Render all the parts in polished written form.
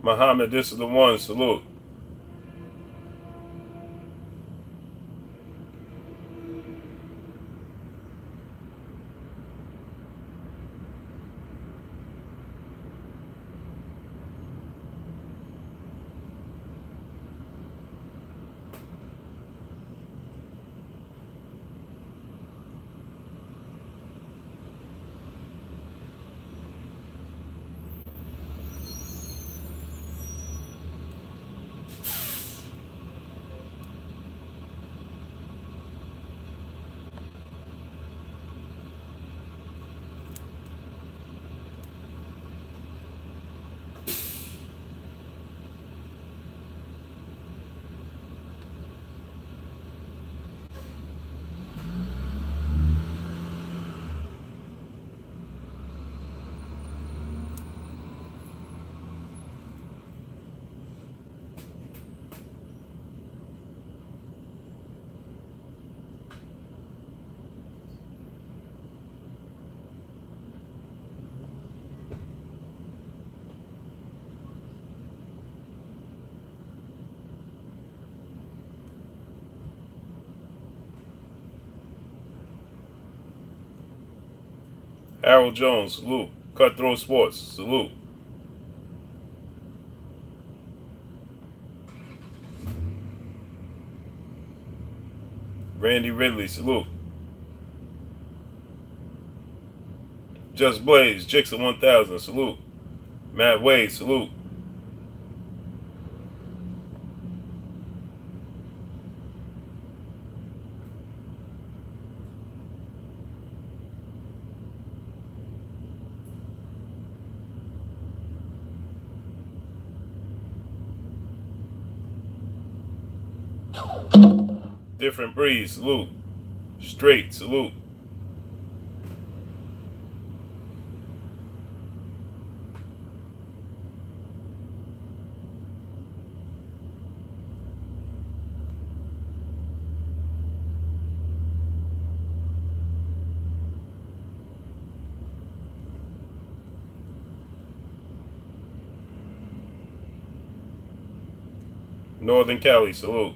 Muhammad, this is the one. Salute. Harold Jones, salute. Cutthroat Sports, salute. Randy Ridley, salute. Just Blaze, Jixon 1000, salute. Matt Wade, salute. Different Breeze, salute. Straight, salute. Northern Cali, salute.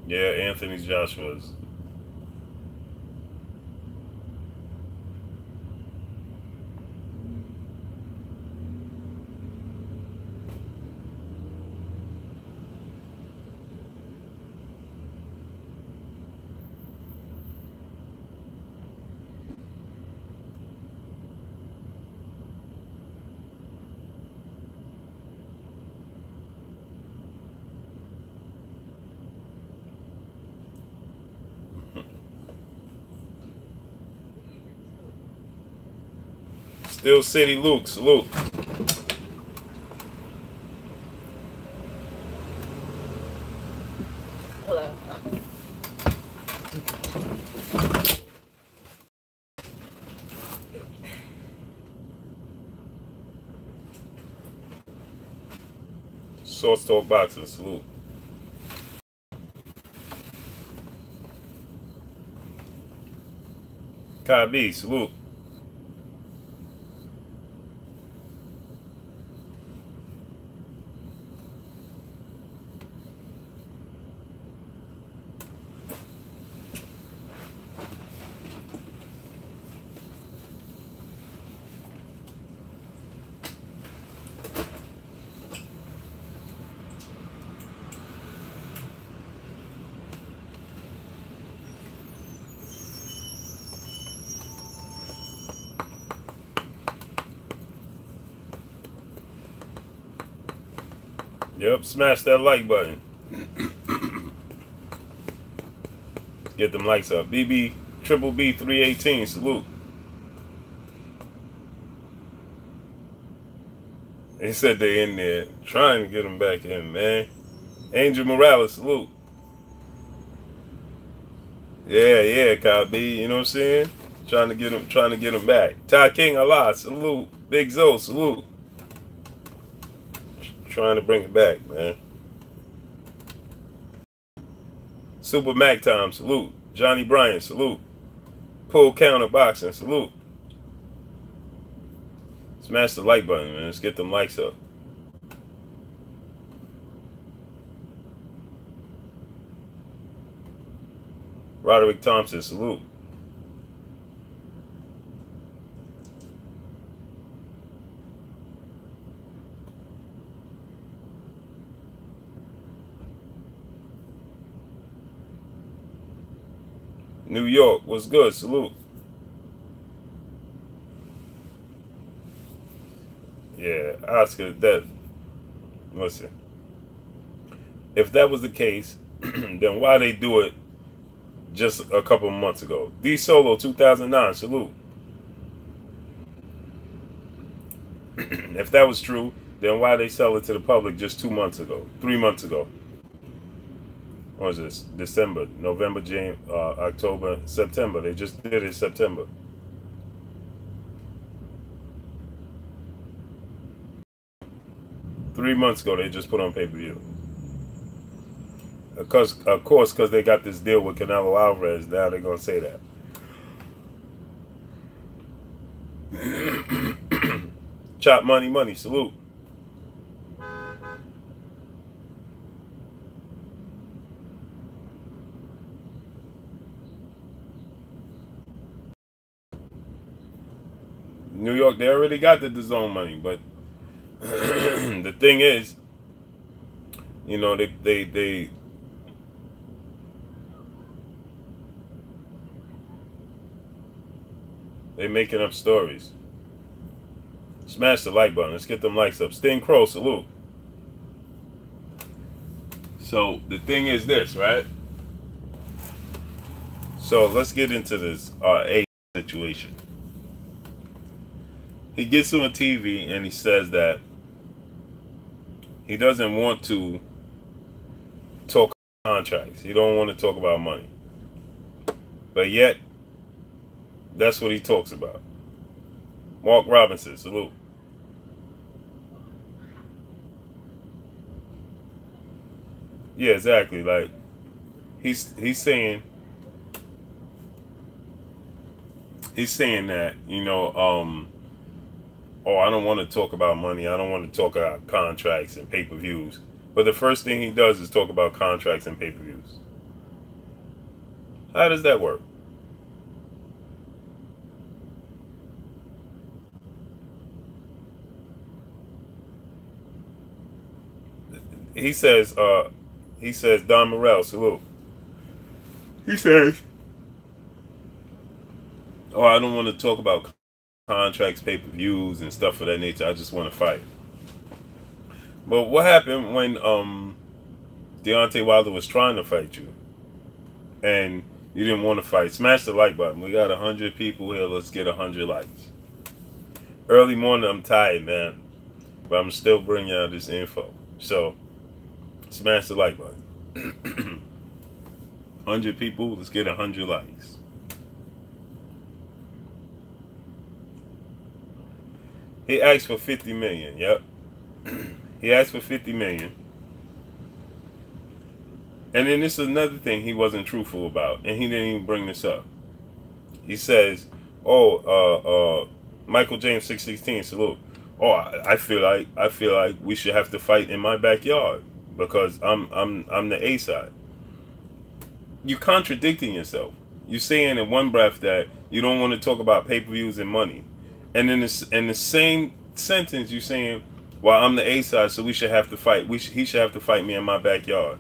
Yeah, Anthony Joshua's. Still City Luke, salute. Hello. Source Talk Boxing, salute. Kai B, salute. Yep, smash that like button. Get them likes up. BB Triple B 318, salute. They said they in there trying to get them back in, man. Angel Morales, salute. Yeah, Kyle B, you know what I'm saying? Trying to get them back. Ty King Allah, salute. Big Zo, salute. Trying to bring it back, man. Super Mac Time, salute. Johnny Bryan, salute. Pull Counter Boxing, salute. Smash the like button, man. Let's get them likes up. Roderick Thompson, salute. New York, what's good? Salute. Yeah, Oscar, listen. If that was the case, then why they do it just a couple of months ago? D Solo 2009, salute. If that was true, then why they sell it to the public just 2 months ago, 3 months ago? What was this? December, November, January, October, September. They just did it in September. Three months ago, they just put on pay-per-view. Of course, because they got this deal with Canelo Alvarez, now they're going to say that. Chop money, salute. New York, they already got the DAZN money, but the thing is, you know, they're making up stories. Smash the like button. Let's get them likes up. Sting Crow, salute. So the thing is this, right? So let's get into this A situation. He gets on TV and he says that he doesn't want to talk contracts. He don't want to talk about money. But yet, that's what he talks about. Mark Robinson, salute. Yeah, exactly. Like he's saying that, you know, oh, I don't want to talk about money. I don't want to talk about contracts and pay-per-views. But the first thing he does is talk about contracts and pay-per-views. How does that work? He says, Don Morel, salute. He says, oh, I don't want to talk about contracts, pay-per-views, and stuff of that nature. I just want to fight. But what happened when Deontay Wilder was trying to fight you and you didn't want to fight? Smash the like button. We got 100 people here. Let's get 100 likes. Early morning, I'm tired, man, but I'm still bringing out this info. So smash the like button. 100 people. Let's get 100 likes. He asked for 50 million. Yep. He asked for 50 million. And then this is another thing he wasn't truthful about, and he didn't even bring this up. He says, "Oh, Michael James 616 salute. Oh, I feel like we should have to fight in my backyard because I'm the A side." You're contradicting yourself. You're saying in one breath that you don't want to talk about pay-per-views and money, and then in the same sentence you're saying, "Well, I'm the A side, so we should have to fight. He should have to fight me in my backyard."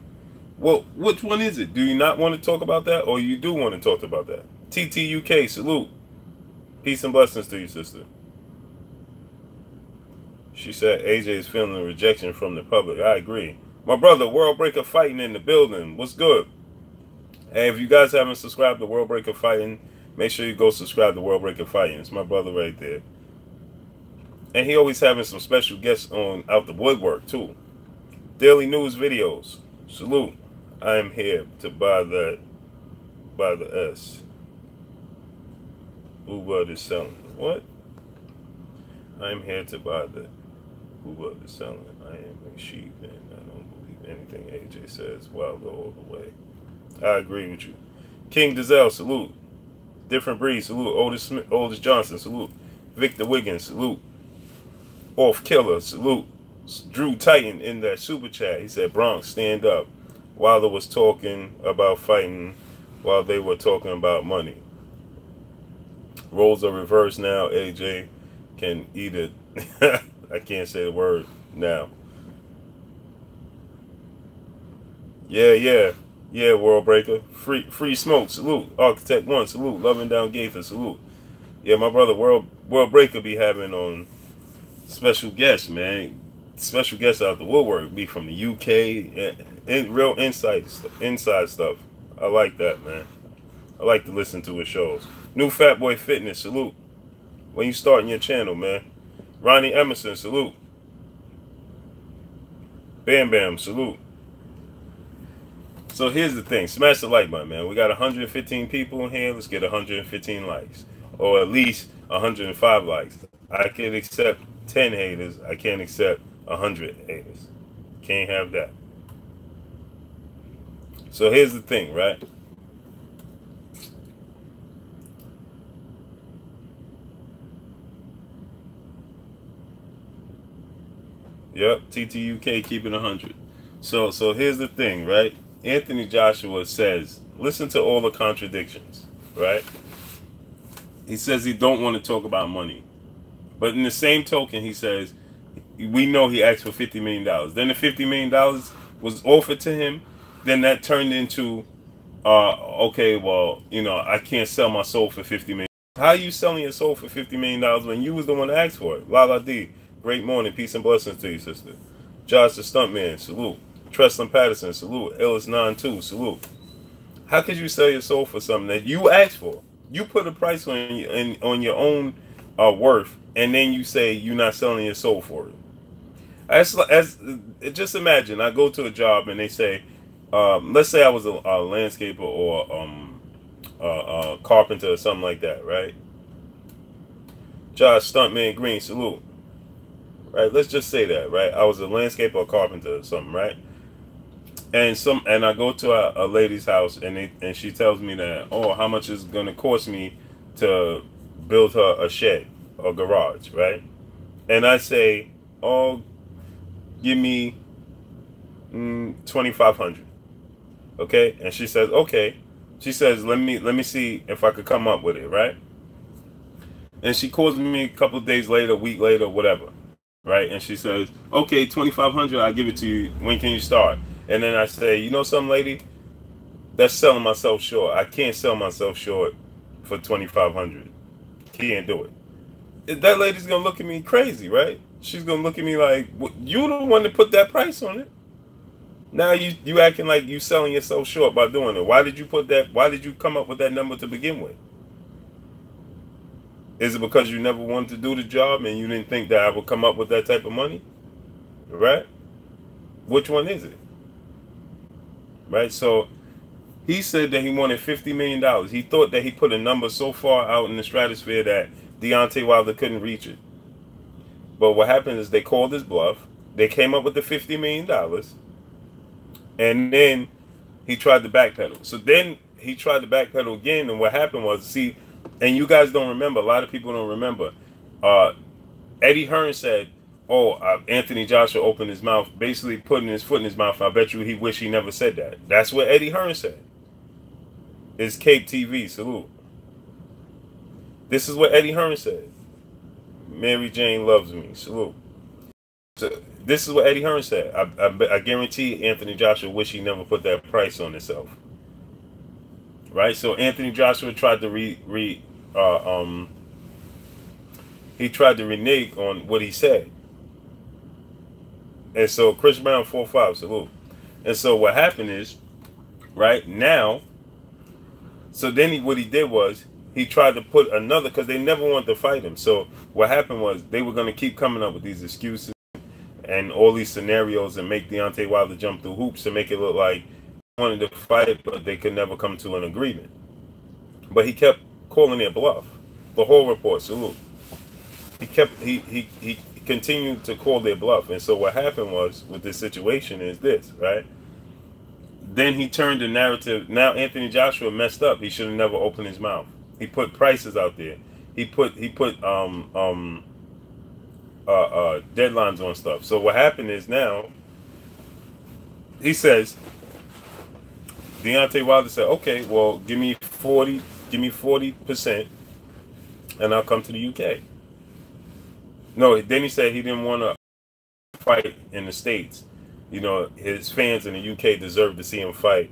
Well, which one is it? Do you not want to talk about that, or you do want to talk about that? TTUK, salute. Peace and blessings to you, sister. She said AJ is feeling rejection from the public. I agree. My brother, World Breaker Fighting in the building. What's good? Hey, if you guys haven't subscribed to World Breaker Fighting, make sure you go subscribe to World Breaker Fighting. It's my brother right there. And he always having some special guests on out the woodwork, too. Daily news videos. Salute. I am here to buy the S. Uber is selling. What? I am here to buy the Uber is selling. I am a sheep and I don't believe anything AJ says. Wilder all the way. I agree with you. King Dizelle, salute. Different Breed, salute. Otis Johnson, salute. Victor Wiggins, salute. Off Killer, salute. Drew Titan in that super chat. He said, Bronx, stand up. Wilder was talking about fighting while they were talking about money. Roles are reversed now. AJ can eat it. I can't say the word now. Yeah, World Breaker. Free Smoke, salute. Architect One, salute. Loving Down Gaither, salute. Yeah, my brother World Breaker be having on special guests, man. Special guests out the woodwork, be from the UK and real inside stuff. I like that, man. I like to listen to his shows. New Fat Boy Fitness, salute. When you starting your channel, man. Ronnie Emerson, salute. Bam Bam, salute. So here's the thing. Smash the like button, man. We got 115 people in here. Let's get 115 likes. Or at least 105 likes. I can accept 10 haters. I can't accept 100 haters. Can't have that. So here's the thing, right? Yep, TTUK keeping 100. So here's the thing, right? Anthony Joshua says, listen to all the contradictions, right? He says he don't want to talk about money. But in the same token, he says, we know he asked for $50 million. Then the $50 million was offered to him. Then that turned into, okay, well, you know, I can't sell my soul for $50 million. How are you selling your soul for $50 million when you was the one that asked for it? Lala D, great morning. Peace and blessings to you, sister. Josh the Stuntman, salute. Treston Patterson, salute. Ellis92, salute. How could you sell your soul for something that you asked for? You put a price on your own worth, and then you say you're not selling your soul for it. Just imagine, I go to a job and they say, let's say I was a landscaper or a carpenter or something like that, right? Josh Stuntman Green, salute. Right, let's just say that, right? I was a landscaper or carpenter or something, right? And I go to a lady's house and she tells me that, oh, how much is gonna cost me to build her a shed or garage, right? And I say, oh, give me $2,500. Okay? And she says, okay. She says, let me see if I could come up with it, right? And she calls me a couple of days later, a week later, whatever. Right? And she says, okay, $2,500, I'll give it to you. When can you start? And then I say, you know something, lady? That's selling myself short. I can't sell myself short for $2,500. Can't do it. That lady's gonna look at me crazy, right? She's gonna look at me like, well, you the one that put that price on it. Now you acting like you selling yourself short by doing it. Why did you put that? Why did you come up with that number to begin with? Is it because you never wanted to do the job and you didn't think that I would come up with that type of money? Right? Which one is it? Right? So he said that he wanted $50 million. He thought that he put a number so far out in the stratosphere that Deontay Wilder couldn't reach it. But what happened is they called his bluff. They came up with the $50 million. And then he tried to backpedal. So then he tried to backpedal again. And what happened was, see, and you guys don't remember, a lot of people don't remember, Eddie Hearn said, oh, Anthony Joshua opened his mouth, basically putting his foot in his mouth. I bet you he wished he never said that. That's what Eddie Hearn said. It's Cape TV, salute. This is what Eddie Hearn said. Mary Jane loves me, salute. So this is what Eddie Hearn said. I guarantee Anthony Joshua wish he never put that price on himself. Right? So Anthony Joshua tried to he tried to renege on what he said. And so Chris Brown 4-5, salute. And so what happened is, right now, so then what he did was he tried to put another, because they never wanted to fight him. So what happened was they were going to keep coming up with these excuses and all these scenarios and make Deontay Wilder jump through hoops and make it look like he wanted to fight, but they could never come to an agreement. But he kept calling it bluff. The whole report, salute. He continued to call their bluff. And so what happened was with this situation is this, right? Then he turned the narrative. Now Anthony Joshua messed up. He should have never opened his mouth. He put prices out there. He put deadlines on stuff. So what happened is now he says Deontay Wilder said, okay, well give me 40%, and I'll come to the UK. No, then he said he didn't want to fight in the States. You know, his fans in the UK deserve to see him fight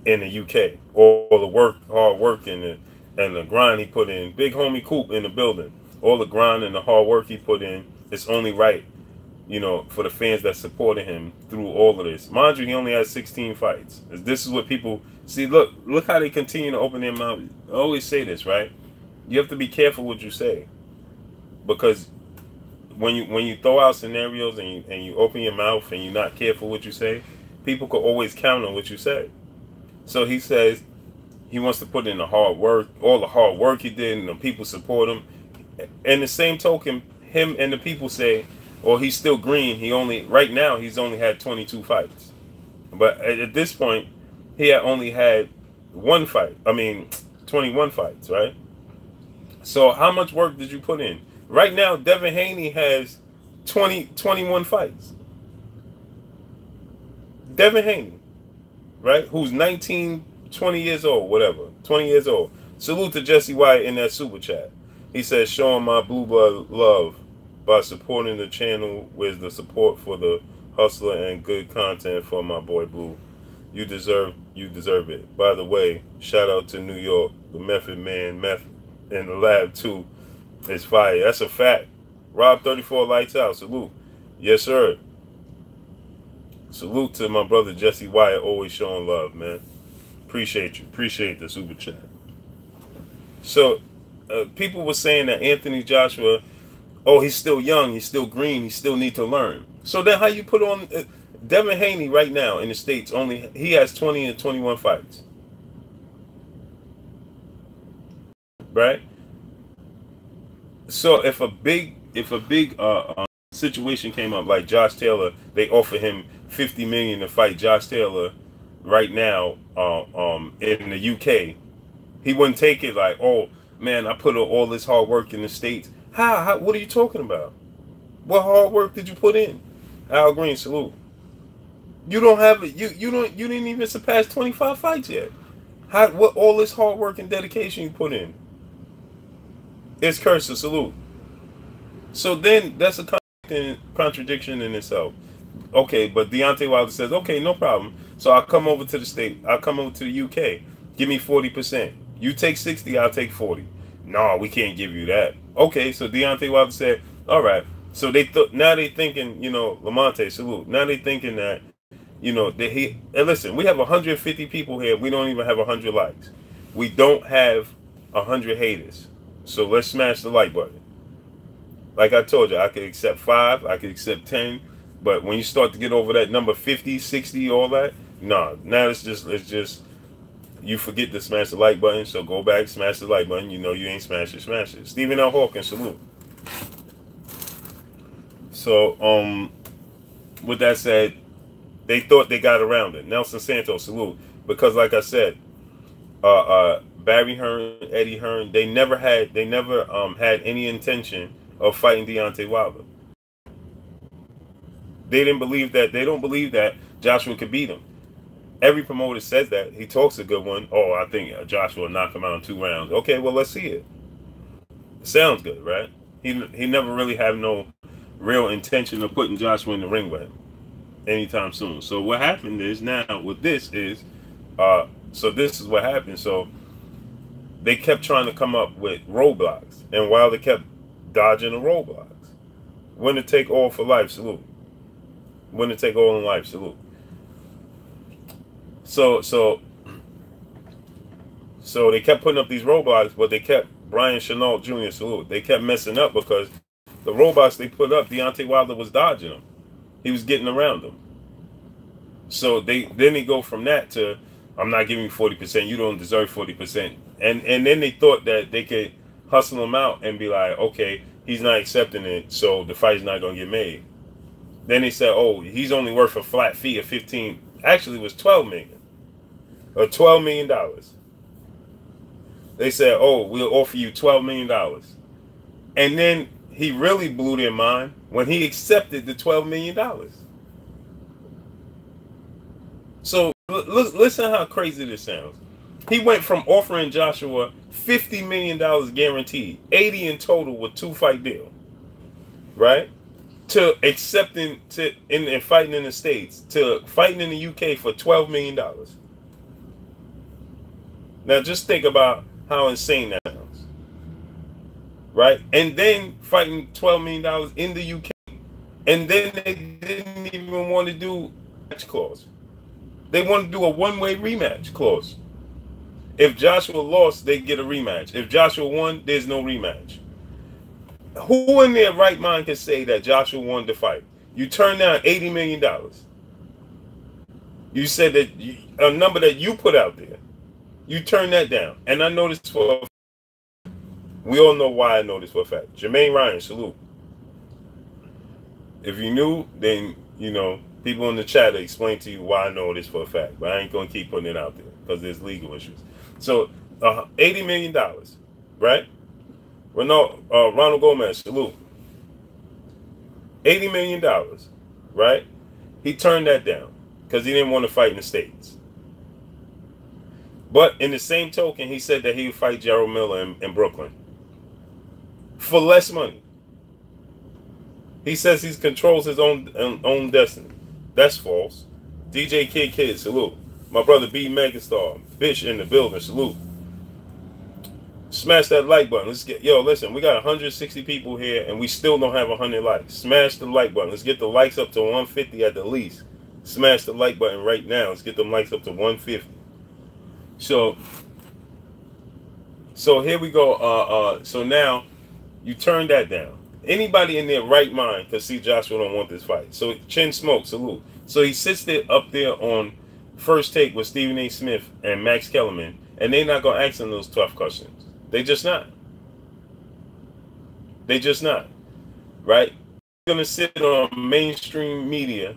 in the UK. All the hard work, and the grind he put in. Big homie Coop in the building. All the grind and the hard work he put in. It's only right, you know, for the fans that supported him through all of this. Mind you, he only has 16 fights. This is what people see. Look how they continue to open their mouth. I always say this, right? You have to be careful what you say, because when you throw out scenarios and you open your mouth and you're not careful what you say, people could always count on what you say. So he says he wants to put in the hard work, all the hard work he did, and the people support him. And the same token, him and the people say, "Oh, he's still green. Right now he's only had 22 fights, but at this point he had only had 1 fight. I mean, 21 fights, right? So how much work did you put in? Right now, Devin Haney has 21 fights. Devin Haney, right? Who's 19, 20 years old, whatever, 20 years old. Salute to Jesse White in that super chat. He says, showing my blue blood love by supporting the channel with the support for the hustler and good content for my boy Blue. You deserve it. By the way, shout out to New York, the Method Man, Meth in the lab too. It's fire. That's a fact. Rob 34 lights out. Salute. Yes, sir. Salute to my brother Jesse Wyatt, always showing love, man. Appreciate you. Appreciate the super chat. So, people were saying that Anthony Joshua, oh, he's still young, he's still green, he still need to learn. So then how you put on Devin Haney right now in the States, he has 20 and 21 fights. Right? So if a big situation came up like Josh Taylor, they offer him $50 million to fight Josh Taylor right now in the UK, he wouldn't take it like, oh man, I put all this hard work in the States. How what are you talking about? What hard work did you put in? Al Green, salute. You don't have it. You didn't even surpass 25 fights yet. What all this hard work and dedication you put in? It's Cursor, salute. So then that's a contradiction in itself. Okay, but Deontay Wilder says, okay, no problem. So I'll come over to the state. I'll come over to the UK. Give me 40%. You take 60, I'll take 40. No, we can't give you that. Okay, so Deontay Wilder said, all right. So now they thinking, you know, Lamonte, salute. Now they thinking that, you know, and listen, we have 150 people here. We don't even have 100 likes. We don't have 100 haters. So let's smash the like button. Like I told you, I could accept 5, I could accept 10, but when you start to get over that number 50, 60, all that, nah. Now it's just you forget to smash the like button. So go back, smash the like button. You know you ain't smash it, smash it. Stephen L. Hawkins, salute. So with that said, they thought they got around it. Nelson Santos, salute, because like I said, Barry Hearn, Eddie Hearn, they never had any intention of fighting Deontay Wilder. They don't believe that Joshua could beat him. Every promoter says that. He talks a good one. Oh, I think Joshua will knock him out in 2 rounds. Okay, well, let's see it. Sounds good, right? He never really had no real intention of putting Joshua in the ring with him anytime soon. So what happened is now with this is, so this is what happened. So they kept trying to come up with roadblocks, and Wilder kept dodging the roadblocks. Winner take all for life, salute. Winner take all in life, salute. So they kept putting up these roadblocks, but they kept Brian Chenault Jr. salute. They kept messing up because the roadblocks they put up, Deontay Wilder was dodging them. He was getting around them. So then they go from that to, I'm not giving you 40%. You don't deserve 40%. And then they thought that they could hustle him out and be like, okay, he's not accepting it, so the fight's not going to get made. Then they said, oh, he's only worth a flat fee of 15. Actually, it was 12 million. Or $12 million. They said, oh, we'll offer you $12 million. And then he really blew their mind when he accepted the $12 million. So listen how crazy this sounds. He went from offering Joshua $50 million guaranteed, 80 in total with 2-fight deal, right? To accepting and fighting in the States, to fighting in the UK for $12 million. Now just think about how insane that sounds, right? And then fighting $12 million in the UK, and then they didn't even want to do a match clause. They want to do a one-way rematch clause. If Joshua lost, they get a rematch. If Joshua won, there's no rematch. Who in their right mind can say that Joshua won the fight? You turned down $80 million. You said that a number that you put out there. You turned that down. And I know this for a fact. We all know why I know this for a fact. Jermaine Ryan, salute. If you knew, then, you know, people in the chat will explain to you why I know this for a fact. But I ain't going to keep putting it out there because there's legal issues. So, $80 million, right? Ronald Gomez, salute. $80 million, right? He turned that down because he didn't want to fight in the States. But in the same token, he said that he would fight Gerald Miller in Brooklyn for less money. He says he controls his own destiny. That's false. DJ Kid, salute. My brother B Megastar, Fish in the building, salute. Smash that like button. Let's get, listen, we got 160 people here and we still don't have 100 likes. Smash the like button. Let's get the likes up to 150 at the least. Smash the like button right now. Let's get them likes up to 150. So here we go. So now you turn that down. Anybody in their right mind can see Joshua don't want this fight. So Chin Smoke, salute. So he sits there up there on First Take with Stephen A. Smith and Max Kellerman, and they're not gonna ask him those tough questions. They just not. They just not. Right? They're gonna sit on mainstream media,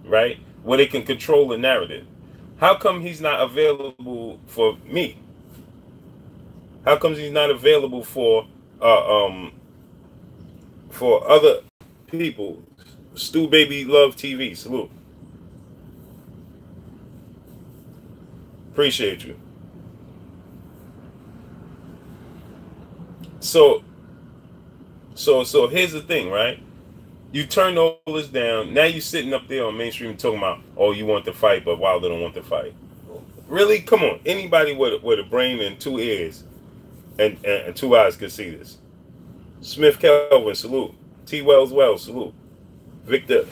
right, where they can control the narrative. How come he's not available for me? How come he's not available for other people? Stu Baby Love TV, salute. Appreciate you. So here's the thing, right? You turned all this down. Now you're sitting up there on mainstream talking about, oh, you want to fight, but Wilder don't want to fight. Really? Come on. Anybody with a brain and 2 ears and 2 eyes could see this. Smith Kelvin, salute. T. Wells, salute. Victor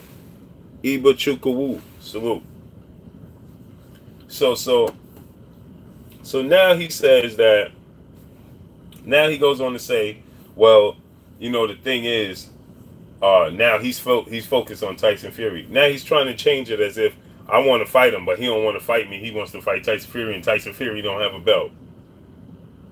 Iba Chukawu, salute. So now he says that, now he goes on to say, well, you know, the thing is, now he's focused on Tyson Fury. Now he's trying to change it as if I want to fight him, but he don't want to fight me. He wants to fight Tyson Fury, and Tyson Fury don't have a belt.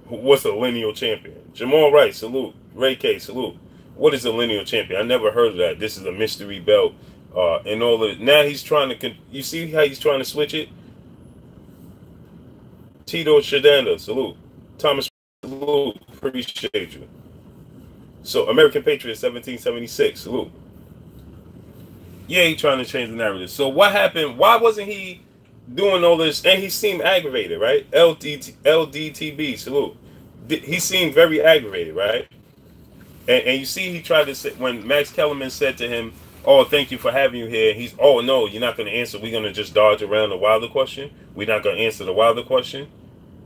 What's a lineal champion? Jamal Wright, salute. Ray K, salute. What is a lineal champion? I never heard of that. This is a mystery belt, and all of it. Now he's trying to. You see how he's trying to switch it? Tito Shadanda, salute. Thomas, salute. Appreciate you. So American Patriot 1776, salute. Yeah, he trying to change the narrative. So what happened? Why wasn't he doing all this? And he seemed aggravated, right? LDTB, salute. He seemed very aggravated, right? And you see, he tried to say, when Max Kellerman said to him, oh, thank you for having you here. He's, oh, no, you're not going to answer. We're going to just dodge around the Wilder question. We're not going to answer the Wilder question,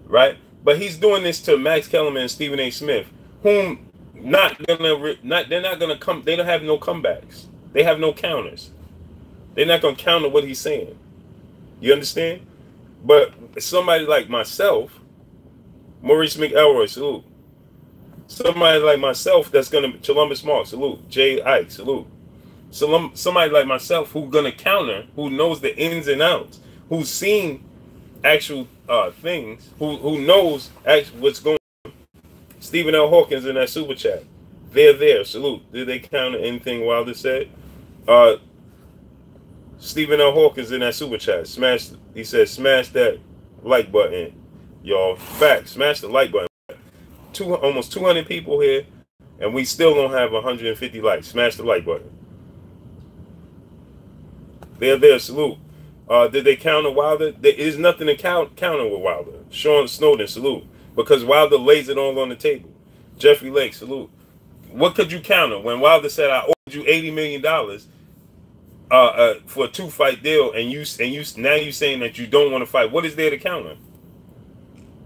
right? But he's doing this to Max Kellerman and Stephen A. Smith, whom they're not gonna come. They don't have no comebacks. They have no counters. They're not gonna counter what he's saying. You understand? But somebody like myself, Maurice McElroy, salute. Somebody like myself that's gonna, Columbus Mark, salute. Jay Ike, salute. Somebody like myself who's gonna counter, who knows the ins and outs, who's seen actual things, who knows actually what's going on. Stephen L. Hawkins in that super chat. They're there. Salute. Did they counter anything Wilder said? Stephen L. Hawkins in that super chat. Smash. He said, smash that like button, y'all. Fact. Smash the like button. Almost 200 people here. And we still don't have 150 likes. Smash the like button. There, salute. Did they counter Wilder? There is nothing to counter with Wilder. Sean Snowden, salute. Because Wilder lays it all on the table. Jeffrey Lake, salute. What could you counter when Wilder said, I owed you $80 million for a 2-fight deal, and you now you saying that you don't want to fight? What is there to counter?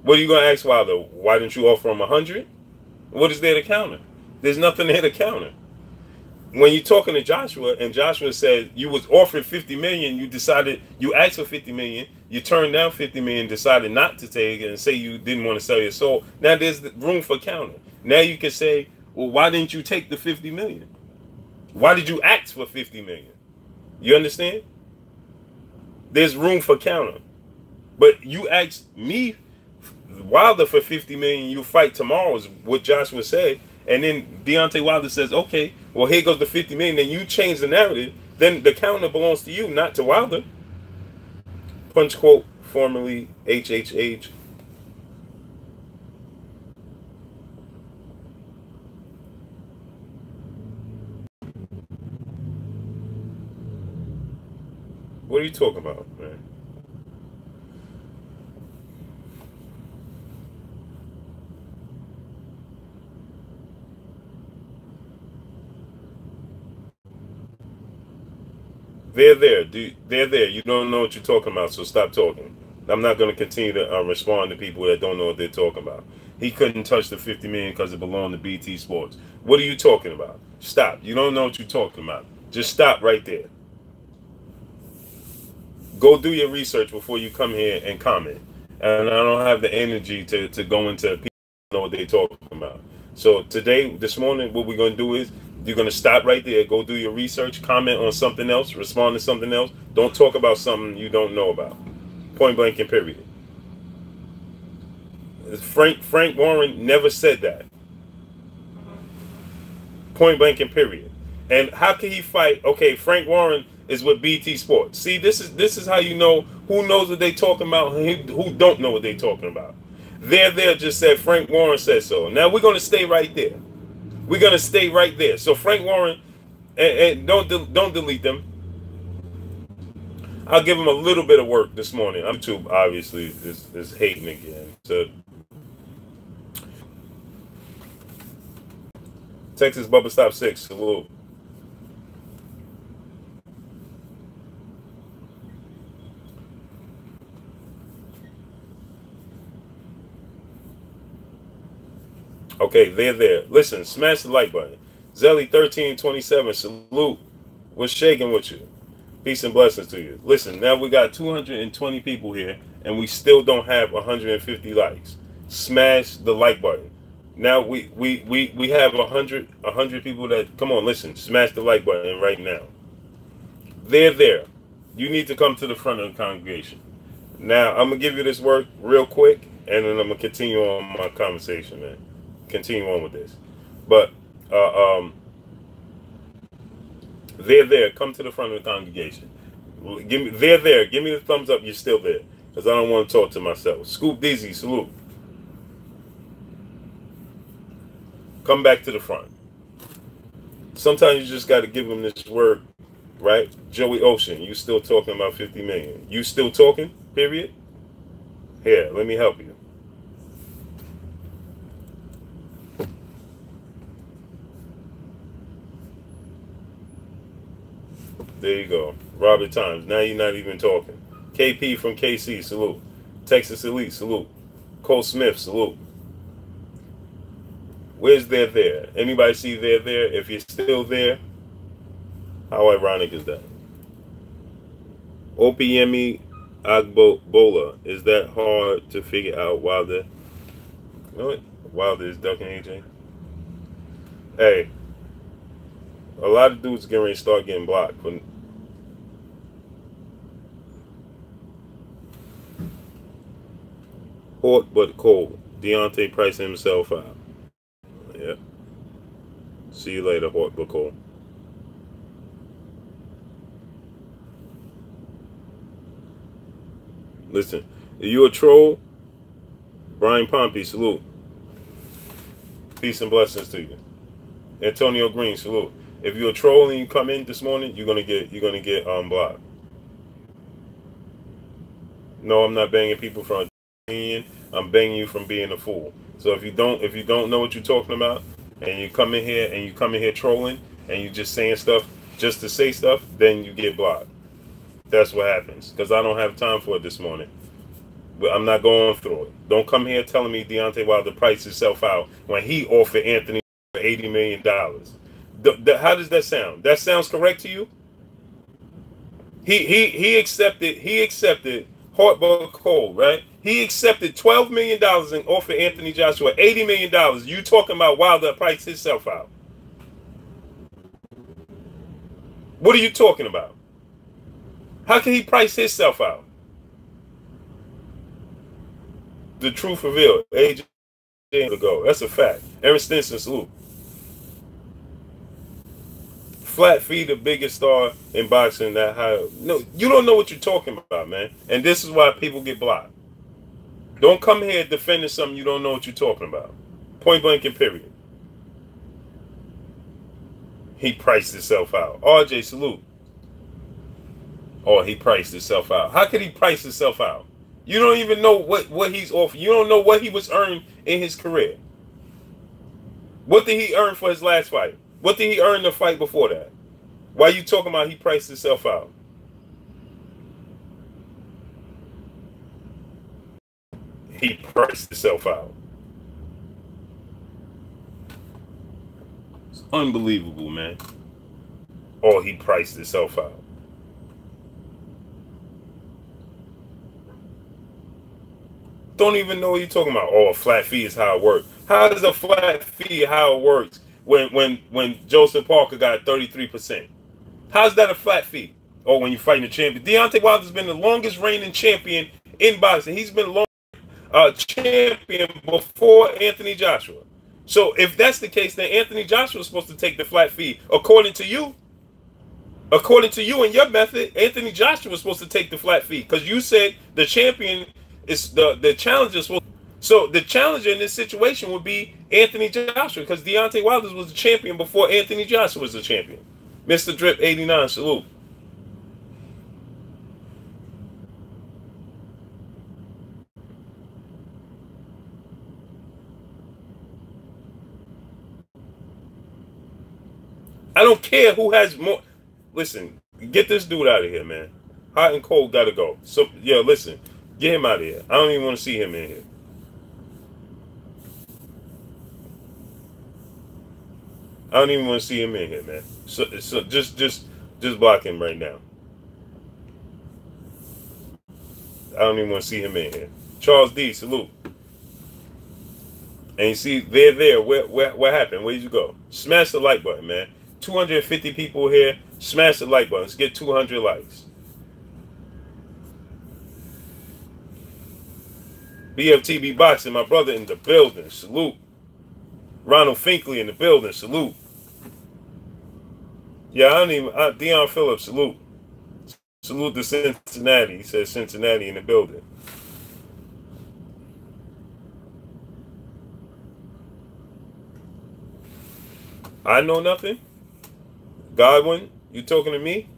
What are you going to ask Wilder? Why didn't you offer him 100? What is there to counter? There's nothing there to counter. When you're talking to Joshua, and Joshua said you was offered 50 million, you decided you asked for 50 million, you turned down 50 million, decided not to take it, and say you didn't want to sell your soul. Now there's room for counter. Now you can say, well, why didn't you take the 50 million? Why did you ask for 50 million? You understand? There's room for counter. But you asked me, Wilder, for 50 million, you fight tomorrow, is what Joshua said. And then Deontay Wilder says, okay, well, here goes the 50 million. Then you change the narrative. Then the counter belongs to you, not to Wilder. Punch quote, formerly HHH. What are you talking about, man? They're there. They're there. You don't know what you're talking about, so stop talking. I'm not going to continue to respond to people that don't know what they're talking about. He couldn't touch the 50 million because it belonged to BT Sports. What are you talking about? Stop. You don't know what you're talking about. Just stop right there. Go do your research before you come here and comment. And I don't have the energy to go into people who know what they're talking about. So today, this morning, what we're going to do is you're going to stop right there. Go do your research. Comment on something else. Respond to something else. Don't talk about something you don't know about. Point blank and period. Frank Warren never said that. Point blank and period. And how can he fight? Okay, Frank Warren is with BT Sports. See, this is how you know who knows what they talking about and who don't know what they talking about. There just said Frank Warren said so. Now we're going to stay right there. We're going to stay right there. So Frank Warren, and don't delete them. I'll give him a little bit of work this morning. YouTube obviously is hating again. So Texas Bubba Stop 6. Salute. Okay, they're there. Listen, smash the like button. Zelly 1327, salute. What's shaking with you? Peace and blessings to you. Listen, now we got 220 people here, and we still don't have 150 likes. Smash the like button. Now we have 100 people that, come on, listen, smash the like button right now. They're there. You need to come to the front of the congregation. Now, I'm going to give you this work real quick, and then I'm going to continue on my conversation, man. Continue on with this. But they're there. Come to the front of the congregation. They're there. Give me the thumbs up. You're still there, because I don't want to talk to myself. Scoop Dizzy, salute. Come back to the front. Sometimes you just got to give them this word, right? Joey Ocean, you still talking about 50 million? You still talking? Period. Here, let me help you. There you go. Robert Times. Now you're not even talking. KP from KC, salute. Texas Elite, salute. Cole Smith, salute. Where's there? Anybody see there? If you're still there, how ironic is that? OPME Agbola. Is that hard to figure out? Wilder? You know what? Wilder is ducking AJ. Hey. A lot of dudes getting ready to start getting blocked. But hot but cold. Deontay pricing himself out. Yep. See you later, hot but cold. Listen, are you a troll? Brian Pompey, salute. Peace and blessings to you. Antonio Green, salute. If you're a troll and you come in this morning, you're gonna get blocked. No, I'm not banging people from opinion. I'm banging you from being a fool. So if you don't know what you're talking about, and you come in here trolling, and you just saying stuff just to say stuff, then you get blocked. That's what happens. Because I don't have time for it this morning. But I'm not going through it. Don't come here telling me Deontay Wilder priced himself out when he offered Anthony for $80 million. How does that sound? That sounds correct to you? He accepted Hartburg Cole, right? He accepted $12 million and offered Anthony Joshua $80 million. You talking about Wilder priced himself out? What are you talking about? How can he price himself out? The truth revealed. AJ to go. That's a fact. Ever Stinson, salute. Flat Fee, the biggest star in boxing. That high. No, you don't know what you're talking about, man. And this is why people get blocked. Don't come here defending something you don't know what you're talking about. Point blank and period. He priced himself out. RJ, salute. Oh, he priced himself out. How could he price himself out? You don't even know what he's offering. You don't know what he was earning in his career. What did he earn for his last fight? What did he earn the fight before that? Why are you talking about he priced himself out? He priced himself out. It's unbelievable, man. Oh, he priced himself out. Don't even know what you're talking about. Oh, a flat fee is how it works. How does a flat fee how it works when Joseph Parker got 33%? How's that a flat fee? Oh, when you're fighting a champion. Deontay Wilder's been the longest reigning champion in boxing. He's been champion before Anthony Joshua. So if that's the case, then Anthony Joshua is supposed to take the flat fee. According to you and your method, Anthony Joshua was supposed to take the flat fee because you said the champion is the challenger. So the challenger in this situation would be Anthony Joshua because Deontay Wilder was the champion before Anthony Joshua was the champion. Mr. Drip 89, salute. I don't care who has more. Listen, get this dude out of here, man. Hot and cold gotta go. So, yeah, listen. Get him out of here. I don't even want to see him in here. I don't even want to see him in here, man. So just block him right now. I don't even want to see him in here. Charles D, salute. And you see, they're there. What happened? Where did you go? Smash the like button, man. 250 people here. Smash the like button. Let's get 200 likes. BFTB Boxing, my brother in the building. Salute. Ronald Finkley in the building. Salute. Yeah, Deion Phillips, salute. Salute to Cincinnati. He says Cincinnati in the building. I know nothing. Godwin, you talking to me?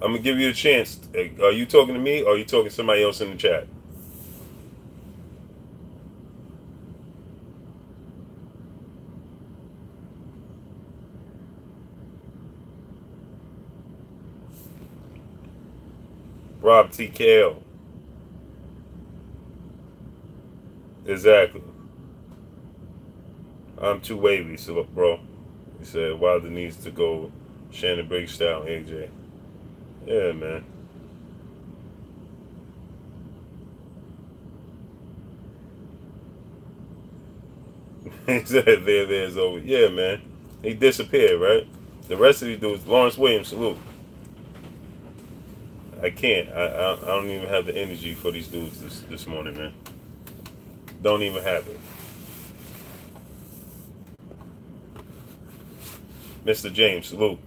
I'm going to give you a chance. Are you talking to me or are you talking to somebody else in the chat? Rob TKL. Exactly. I'm too wavy, so look, bro. He said Wilder needs to go Shannon Briggs style, AJ. Yeah, man. He said there's over. Yeah, man. He disappeared, right? The rest of these dudes, Lawrence Williams, salute. I can't. I don't even have the energy for these dudes this morning, man. Don't even have it. Mr. James, salute.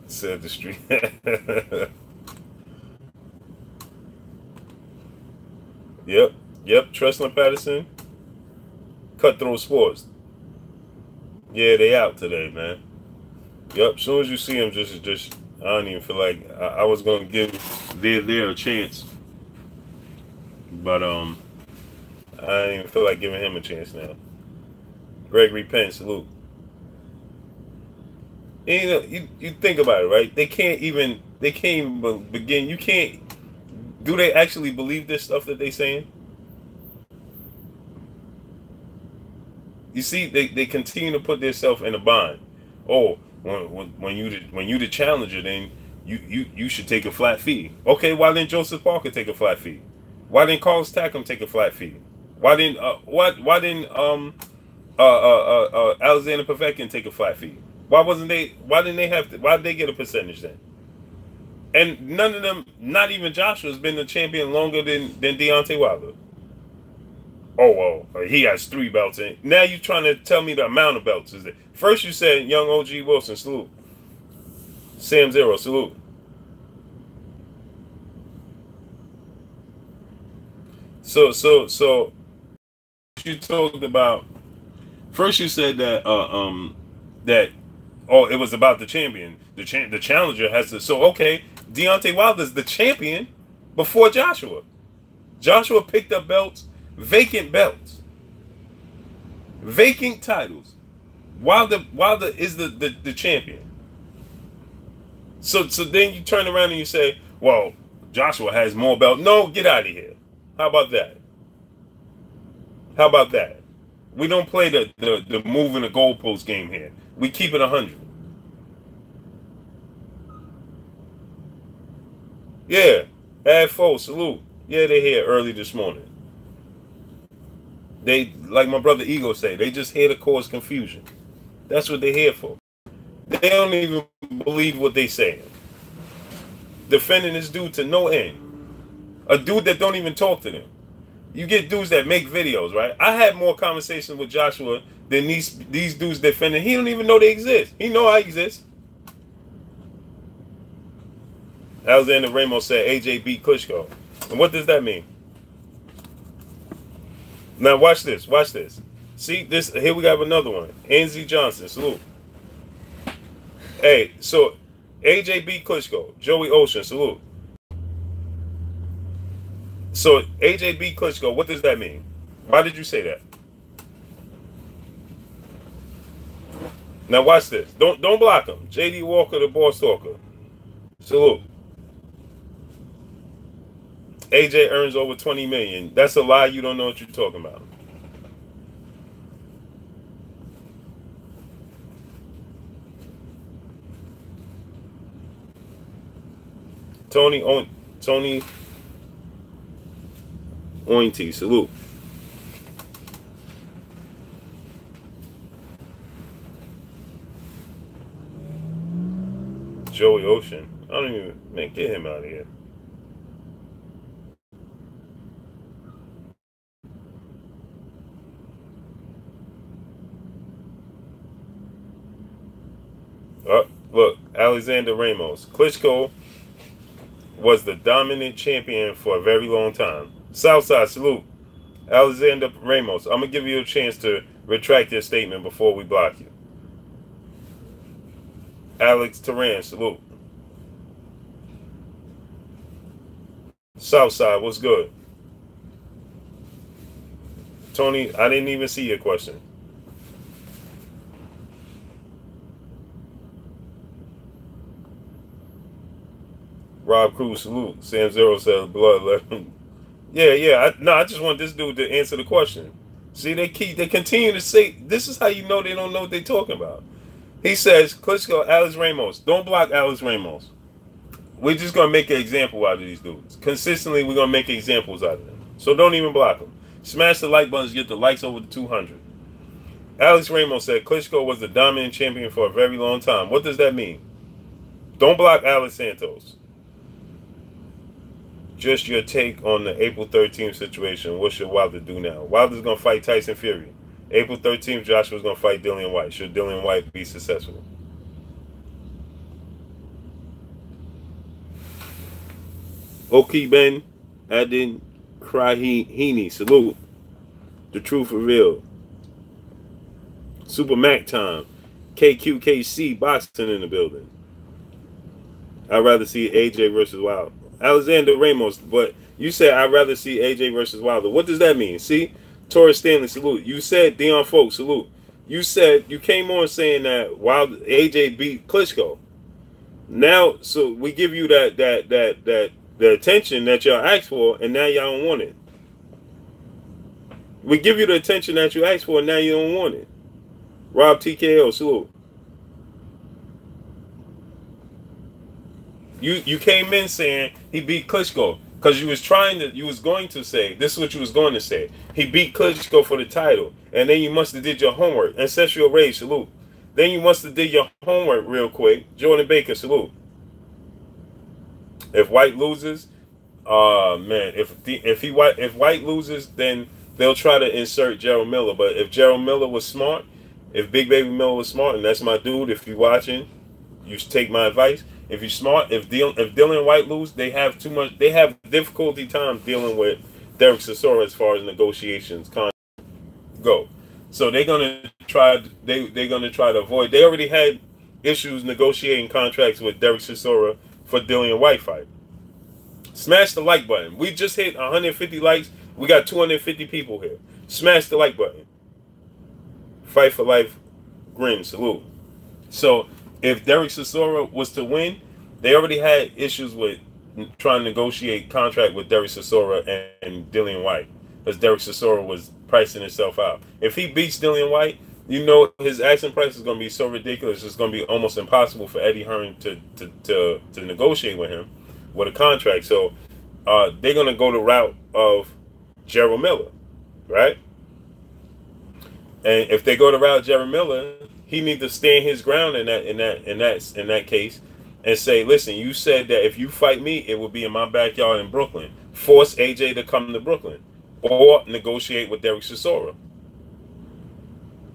Said the street. Yep. Yep. Treston Patterson. Cutthroat Sports. Yeah, they out today, man. Yep. As soon as you see them, just I don't even feel like I was gonna give there a chance, but I don't even feel like giving him a chance now. Gregory Penn, salute. And, you know, you think about it, right? They can't even begin. You can't. Do they actually believe this stuff that they saying? You see, they continue to put themselves in a bind. Oh, when you the challenger, then you should take a flat fee. Okay, why didn't Joseph Parker take a flat fee? Why didn't Carlos Takam take a flat fee? Why didn't Alexander Povetkin take a flat fee? Why didn't they have to, why did they get a percentage then? And none of them, not even Joshua, has been the champion longer than Deontay Wilder. Oh, well, he has 3 belts. And now you're trying to tell me the amount of belts. Is it? First you said young OG Wilson, salute. Sam Zero, salute. So you talked about, first you said that that it was about the champion. The challenger has to, so okay, Deontay Wilder's the champion before Joshua. Joshua picked up vacant belts, vacant titles. Wilder is the champion. So then you turn around and you say, well, Joshua has more belts. No, get out of here. How about that? How about that? We don't play the moving the goalpost game here. We keep it 100. Yeah, Ad Fo, salute. Yeah, they're here early this morning. They, like my brother Ego say, they just here to cause confusion. That's what they're here for. They don't even believe what they saying. Defending this dude to no end. A dude that don't even talk to them. You get dudes that make videos, right? I had more conversations with Joshua than these dudes defending. He don't even know they exist. He know I exist. Alexander Ramos said AJ beat Klitschko. And what does that mean? Now watch this. Watch this. See this? Here we got another one. NZ Johnson, salute. Hey, so AJ beat Klitschko. Joey Ocean, salute. So AJ beat Klitschko. What does that mean? Why did you say that? Now watch this. Don't block him. JD Walker, the boss talker. Salute. AJ earns over 20 million. That's a lie. You don't know what you're talking about. Tony Ointy, salute. Joey Ocean. I don't even, man, get him out of here. Look, Alexander Ramos. Klitschko was the dominant champion for a very long time. Southside, salute. Alexander Ramos. I'm going to give you a chance to retract your statement before we block you. Alex Turan, salute. Southside, what's good? Tony, I didn't even see your question. Rob Cruz, salute. Sam Zero says blood. Yeah. I just want this dude to answer the question. See, they continue to say, this is how you know they don't know what they're talking about. He says, Klitschko, Alex Ramos. Don't block Alex Ramos. We're just going to make an example out of these dudes. Consistently, we're going to make examples out of them. So don't even block them. Smash the like buttons, get the likes over the 200. Alex Ramos said, Klitschko was the dominant champion for a very long time. What does that mean? Don't block Alex Santos. Just your take on the April 13th situation. What should Wilder do now? Wilder's going to fight Tyson Fury. April 13th, Joshua's going to fight Dillian White. Should Dillian White be successful? Oki Ben, Adin, Heaney, salute. The truth revealed. Super Mac time. KQKC boxing in the building. I'd rather see AJ versus Wilder. Alexander Ramos, but you said I'd rather see AJ versus Wilder. What does that mean? See? Taurus Stanley, salute. You said Dion Folk, salute. You said you came on saying that Wilder AJ beat Klitschko. Now, so we give you the attention that y'all asked for, and now y'all don't want it. We give you the attention that you asked for, and now you don't want it. Rob TKO, salute. You came in saying he beat Klitschko because you was going to say this is what you was going to say. He beat Klitschko for the title, and then you must have did your homework. Ancestral Rage, salute. Then you must have did your homework real quick. Jordan Baker, salute. If White loses, man, if White loses, then they'll try to insert Gerald Miller. But if Gerald Miller was smart, if Big Baby Miller was smart, and that's my dude, if you're watching, you should take my advice. If you're smart, if Dillian White lose, they have difficulty time dealing with Derek Chisora as far as negotiations go. So they're gonna try to avoid. They already had issues negotiating contracts with Derek Chisora for Dillian White fight. Smash the like button. We just hit 150 likes. We got 250 people here. Smash the like button. Fight for Life, grin, salute. So if Derek Chisora was to win, they already had issues with trying to negotiate contract with Derek Chisora and Dillian White, because Derek Chisora was pricing himself out. If he beats Dillian White, you know his asking price is going to be so ridiculous, it's going to be almost impossible for Eddie Hearn to negotiate with him with a contract. So they're going to go the route of Gerald Miller, right? And if they go the route of Gerald Miller, he needs to stand his ground in that case and say, listen, you said that if you fight me, it will be in my backyard in Brooklyn. Force AJ to come to Brooklyn, or negotiate with Derek Chisora.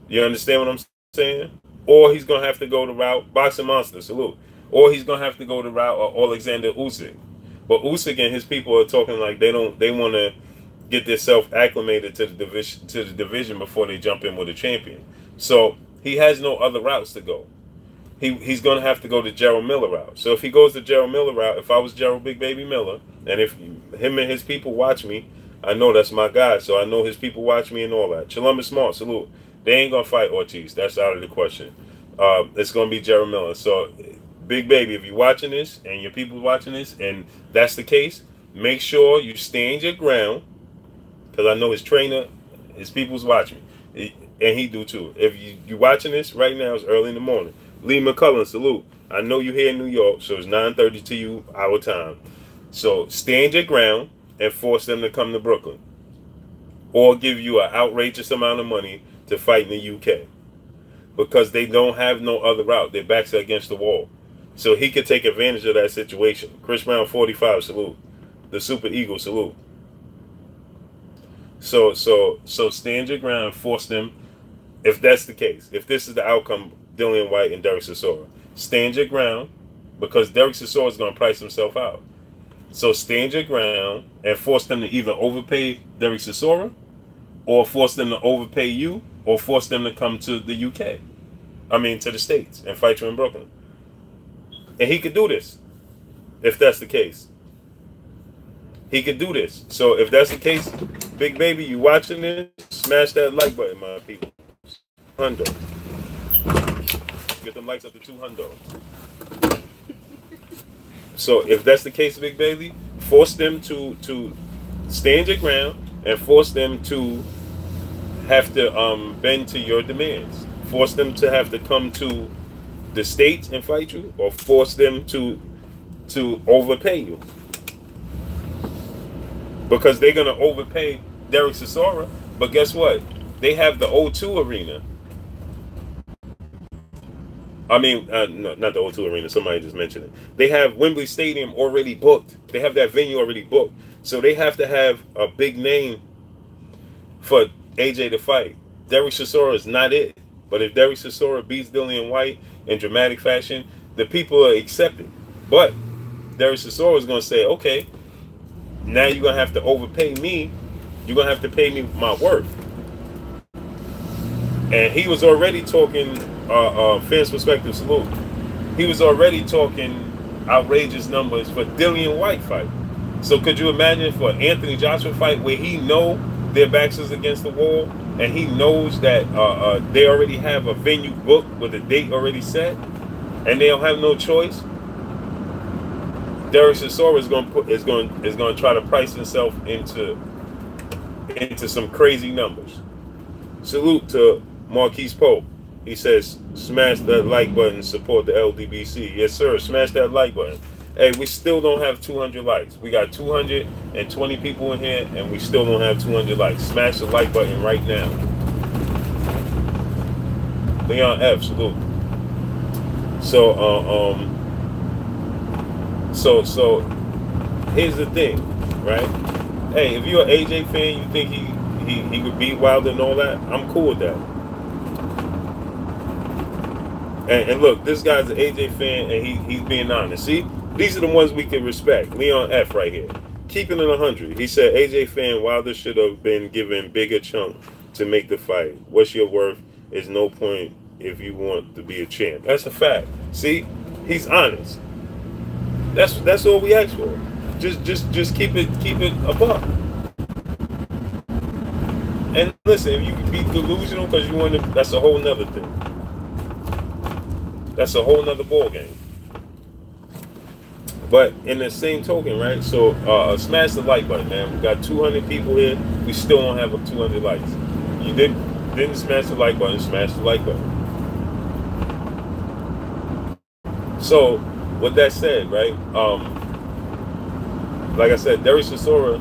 You understand what I'm saying? Or he's gonna have to go the route Boxing Monster, salute. Or he's gonna have to go the route of Alexander Usyk. But Usyk and his people are talking like they want to get themselves acclimated to the division before they jump in with a champion. So he has no other routes to go. He's going to have to go the Gerald Miller route. So if he goes the Gerald Miller route, if I was Gerald Big Baby Miller, and if him and his people watch me, I know that's my guy, so I know his people watch me and all that. Columbus Smart, salute. They ain't going to fight Ortiz. That's out of the question. It's going to be Gerald Miller. So, Big Baby, if you're watching this and your people's watching this, and that's the case, make sure you stand your ground, because I know his trainer, his people's watching me, and he do too. If you're watching this right now, it's early in the morning. Lee McCullen, salute. I know you're here in New York, so it's 9:30 to you, our time. So stand your ground and force them to come to Brooklyn, or give you an outrageous amount of money to fight in the UK, because they don't have no other route. Their backs are against the wall. So he could take advantage of that situation. Chris Brown, 45, salute. The Super Eagle, salute. So stand your ground and force them, if that's the case. If this is the outcome, Dillian White and Derek Chisora, stand your ground, because Derek Chisora is going to price himself out. So stand your ground and force them to either overpay Derek Chisora, or force them to overpay you, or force them to come to the UK. I mean, to the States, and fight you in Brooklyn. And he could do this, if that's the case. He could do this. So if that's the case, Big Baby, you watching this, smash that like button, my people. Hundo. Get them likes up to 200. So if that's the case, Big Baby, force them to stand your ground, and force them to have to bend to your demands. Force them to have to come to the States and fight you, or force them to overpay you. Because they're going to overpay Derek Chisora, but guess what? They have the O2 Arena. I mean, no, not the O2 Arena. Somebody just mentioned it. They have Wembley Stadium already booked. They have that venue already booked. So they have to have a big name for AJ to fight. Derek Chisora is not it. But if Derek Chisora beats Dillian White in dramatic fashion, the people are accepted. But Derek Chisora is going to say, okay, Now you're gonna have to overpay me. You're gonna have to pay me my worth. And he was already talking. Fans perspective salute. He was already talking outrageous numbers for Dillian White fight. So could you imagine for Anthony Joshua fight where he know their backs is against the wall and he knows that they already have a venue booked with a date already set and they don't have no choice? Derek Chisora is going to try to price himself into some crazy numbers. Salute to Marquise Pope. He says, smash that like button, support the LDBC. Yes, sir. Smash that like button. Hey, we still don't have 200 likes. We got 220 people in here, and we still don't have 200 likes. Smash the like button right now. Leon F, salute. So, so here's the thing, right? Hey, if you're an AJ fan, you think he could beat Wilder and all that, I'm cool with that. And look, this guy's an AJ fan, and he's being honest. See, these are the ones we can respect. Leon F right here. Keeping it 100. He said, AJ fan, Wilder should have been given bigger chunk to make the fight. What's your worth? Is no point if you want to be a champ. That's a fact. See, he's honest. That's all we ask for. Just keep it a buck. And listen, if you can be delusional because you want to, that's a whole nother thing. That's a whole nother ball game. But in the same token, right? So smash the like button, man. We got 200 people here. We still don't have 200 likes. You didn't smash the like button. Smash the like button. So with that said, right? Like I said, Derek Chisora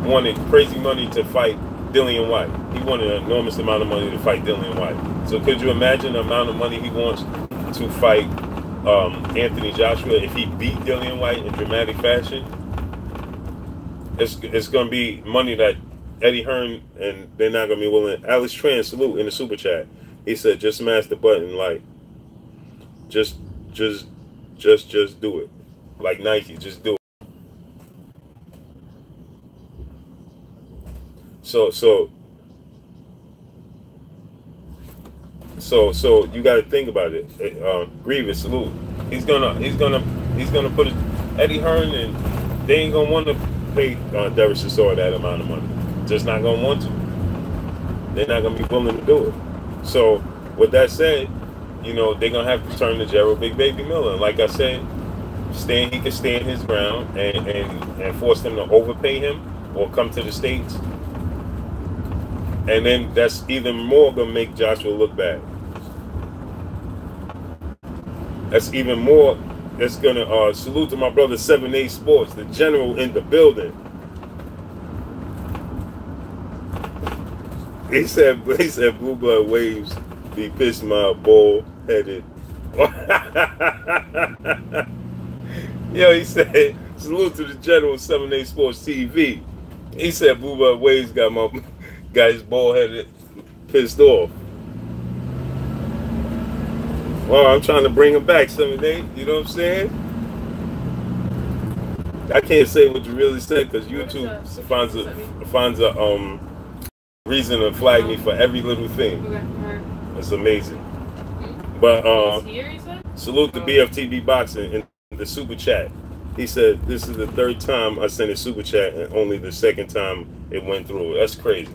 wanted crazy money to fight Dillian White. He wanted an enormous amount of money to fight Dillian White. So could you imagine the amount of money he wants to fight Anthony Joshua if he beat Dillian White in dramatic fashion? It's going to be money that Eddie Hearn and they're not going to be willing. Alex Tran, salute in the super chat. He said, just smash the button, like, just do it. Like Nike, just do it. So you got to think about it. Grievous, salute. He's gonna put Eddie Hearn, and they ain't gonna want to pay Derek Chisora that amount of money. Just not gonna want to. They're not gonna be willing to do it. So with that said, you know they're gonna have to turn to Gerald Big Baby Miller. And like I said, he can stand his ground and force them to overpay him or come to the States. And then that's even more gonna make Joshua look bad. That's even more. That's gonna salute to my brother 7A Sports, the general in the building. He said blue blood waves be pissed my bald headed. Yo, he said salute to the general 7A Sports TV. He said blue blood waves got his bald headed pissed off. Well, I'm trying to bring him back 7-8. You know what I'm saying? I can't say what you really said because YouTube finds a reason to flag me for every little thing. It's amazing. But salute to BFTB Boxing in the super chat. He said this is the third time I sent a super chat and only the second time it went through. That's crazy.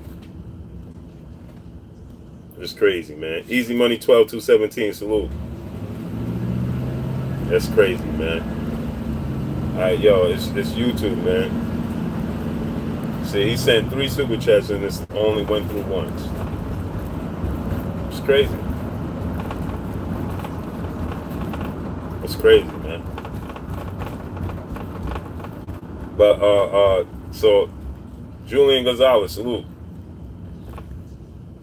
It's crazy, man. Easy Money 12-217, salute. That's crazy, man. Alright, yo, it's YouTube, man. See, he sent 3 super chats and this only went through once. It's crazy. It's crazy, man. But so Julian Gonzalez, salute.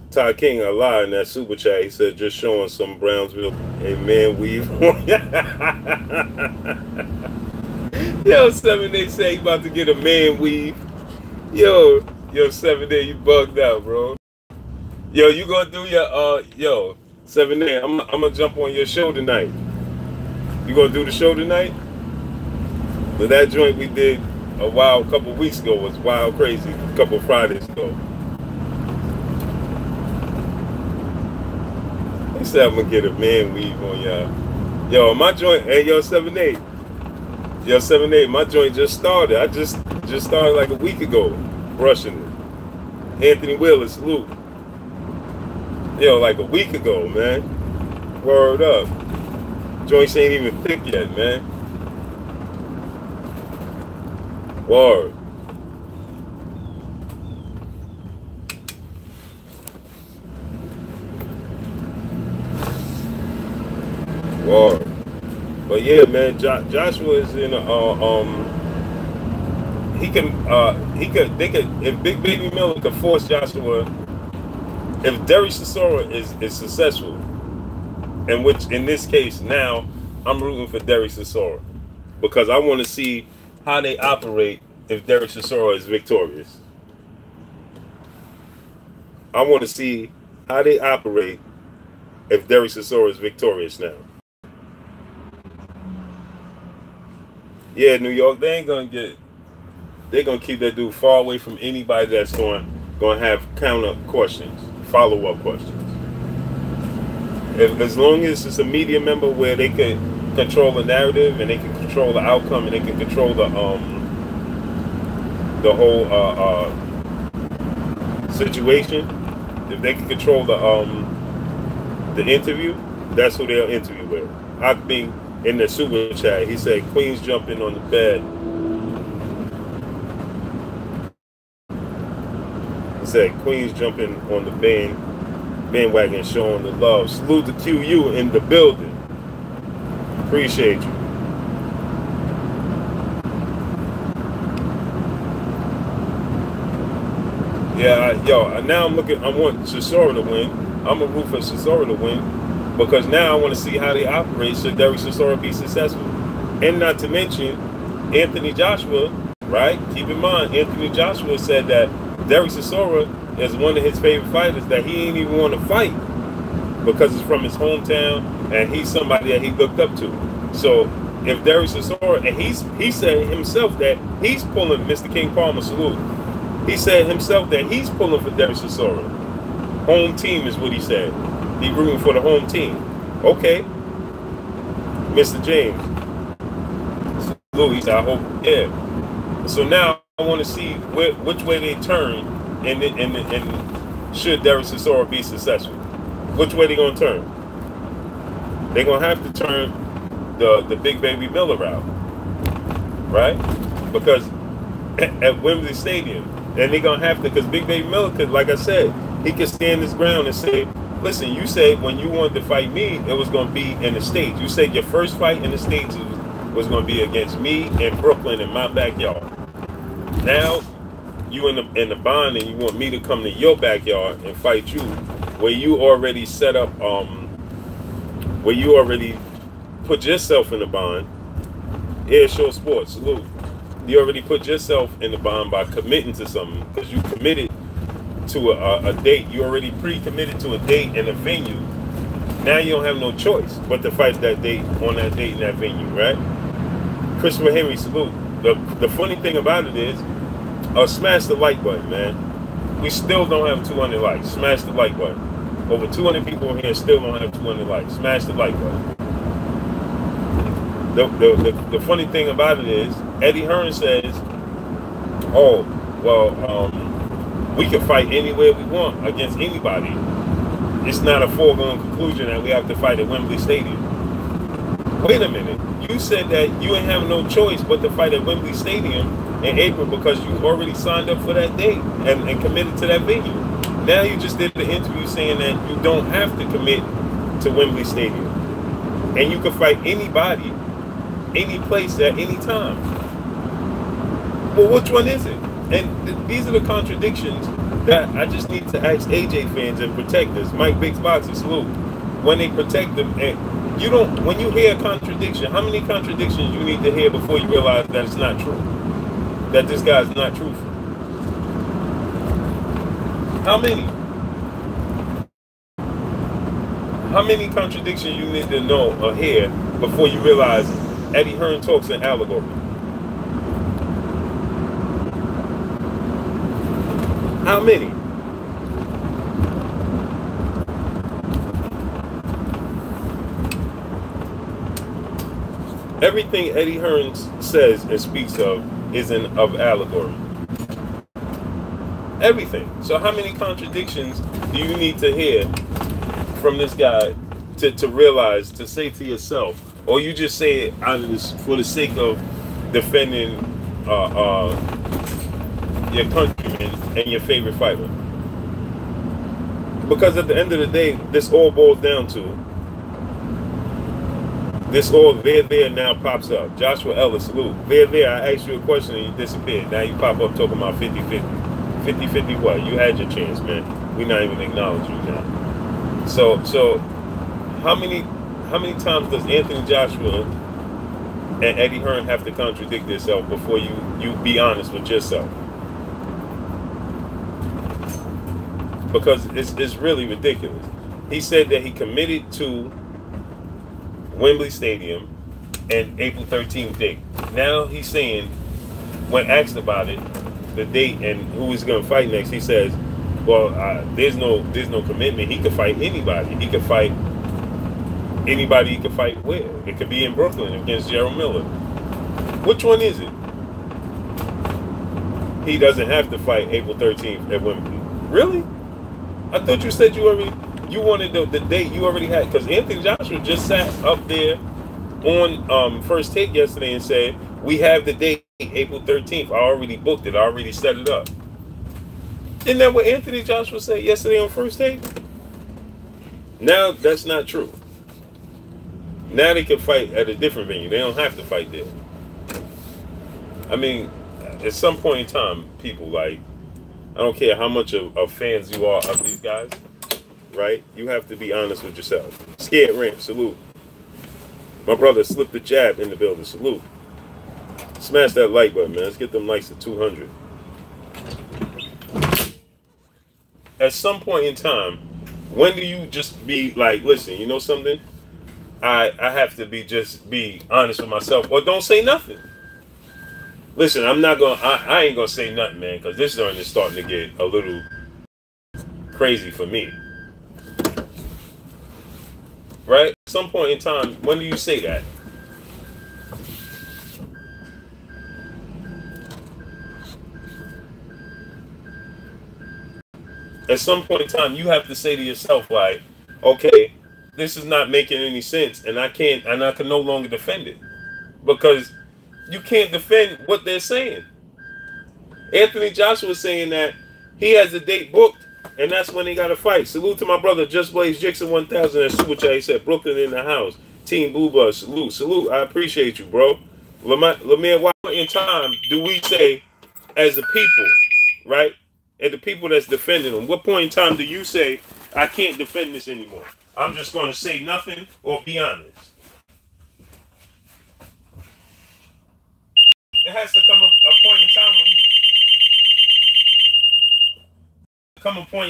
Ty King, a lie in that super chat. He said, just showing some Brownsville a man weave. Yo, 7-Day say he about to get a man weave. Yo, 7-Day, you bugged out, bro. Yo, you gonna do your, yo, 7-Day, I'm gonna jump on your show tonight. You gonna do the show tonight? But that joint we did a wild couple weeks ago was wild crazy. A couple Fridays ago. They said I'm gonna get a man weave on y'all. Yo, my joint, hey yo, 7-8. Yo, 7-8, my joint just started. I just started like a week ago, brushing it. Anthony Wilder, salute. Yo, like a week ago, man. Word up. Joints ain't even thick yet, man. Word. Word. But yeah, man, Joshua is in they could, if Big Baby Miller could force Joshua, if Derek Chisora is successful, and which in this case now I'm rooting for Derek Chisora because I want to see how they operate if Derek Chisora is victorious. I want to see how they operate if Derek Chisora is victorious now. Yeah, New York, they're gonna keep that dude far away from anybody that's going to have counter questions, follow-up questions. As long as it's a media member where they can control the narrative and they can control the outcome and they can control the whole situation, if they can control the interview, that's who they'll interview with. I think in the super chat, he said Queens jumping on the bed. He said Queens jumping on the bandwagon, showing the love. Salute to QU in the building. Appreciate you. Yeah, now I want Chisora to win. I'm going to root for Chisora to win because now I want to see how they operate should Derek Chisora be successful. And not to mention, Anthony Joshua, right? Keep in mind, Anthony Joshua said that Derek Chisora is one of his favorite fighters that he ain't even want to fight because it's from his hometown and he's somebody that he looked up to. So if Derek Chisora, and he said himself that he's pulling, Mr. King Palmer, salute. He said himself that he's pulling for Derek Chisora. Home team is what he said. He rooting for the home team. Okay. Mr. James. Salute. He said, I hope, yeah. So now I want to see which way they turn and should Derek Chisora be successful. Which way they going to turn? They're going to have to turn the Big Baby Miller route. Right? Because at Wembley Stadium, and they're going to have to, because Big Baby Miller could, like I said, he could stand his ground and say, listen, you said when you wanted to fight me, it was going to be in the States. You said your first fight in the States was going to be against me in Brooklyn in my backyard. Now, you in the bond and you want me to come to your backyard and fight you, where you already set up, where you already put yourself in the bond. Air Show Sports, salute. You already put yourself in the bond by committing to something because you committed to a date. You already pre-committed to a date and a venue. Now you don't have no choice but to fight that date on that date in that venue, right? Christopher Henry, salute. The funny thing about it is, smash the like button, man. We still don't have 200 likes. Smash the like button. Over 200 people here still don't have 200 likes. Smash the like button. The funny thing about it is, Eddie Hearn says, oh, well, we can fight anywhere we want against anybody. It's not a foregone conclusion that we have to fight at Wembley Stadium. Wait a minute. You said that you ain't have no choice but to fight at Wembley Stadium in April because you already signed up for that date and committed to that venue. Now you just did the interview saying that you don't have to commit to Wembley Stadium. And you can fight anybody, any place at any time. Well, which one is it? And these are the contradictions that I just need to ask AJ fans and protectors, Mike Biggs Boxer, salute. When they protect them, and you don't, when you hear a contradiction, how many contradictions you need to hear before you realize that it's not true? That this guy's not truthful? How many? How many contradictions you need to know or hear before you realize Eddie Hearn talks in allegory? How many? Everything Eddie Hearns says and speaks of is of allegory. Everything. So how many contradictions do you need to hear from this guy to realize, to say to yourself, or you just say it for the sake of defending your countryman and your favorite fighter? Because at the end of the day, this all boils down to this all there now pops up. Joshua Ellis, salute. There, I asked you a question and you disappeared. Now you pop up talking about 50-50. 50-50 what? You had your chance, man. We're not even acknowledging you now. So how many times does Anthony Joshua and Eddie Hearn have to contradict themselves before you be honest with yourself? Because it's really ridiculous. He said that he committed to Wembley Stadium and April 13th date. Now he's saying, when asked about it, the date and who he's going to fight next, he says, well, there's no commitment. He could fight anybody. He could fight anybody. He could fight where? It could be in Brooklyn against Gerald Miller. Which one is it? He doesn't have to fight April 13th at Wembley. Really? I thought you said you wanted the date you already had, because Anthony Joshua just sat up there on First Take yesterday and said, we have the date April 13th. I already booked it. I already set it up. Isn't that what Anthony Joshua said yesterday on First Take? Now that's not true. Now they can fight at a different venue. They don't have to fight there. I mean, at some point in time, people, like, I don't care how much of fans you are of these guys, right? You have to be honest with yourself. Scared Ramp, salute. My brother slipped the jab in the building, salute. Smash that like button, man. Let's get them likes to 200. At some point in time, when do you just be like, listen, you know something? I have to be honest with myself, or don't say nothing. Listen, I ain't gonna say nothing, man, because this joint is starting to get a little crazy for me. Right? At some point in time, when do you say that? At some point in time, you have to say to yourself, like, okay, this is not making any sense, and I can no longer defend it. Because you can't defend what they're saying. Anthony Joshua is saying that he has a date booked, and that's when he got to fight. Salute to my brother, Just Blaze Jackson 1000 at Super Chat. He said, Brooklyn in the house. Team Blue Bus, salute. I appreciate you, bro. Lemire, what in time do we say as a people, right? And the people that's defending them, what point in time do you say, I can't defend this anymore? I'm just going to say nothing or be honest. It has to come a point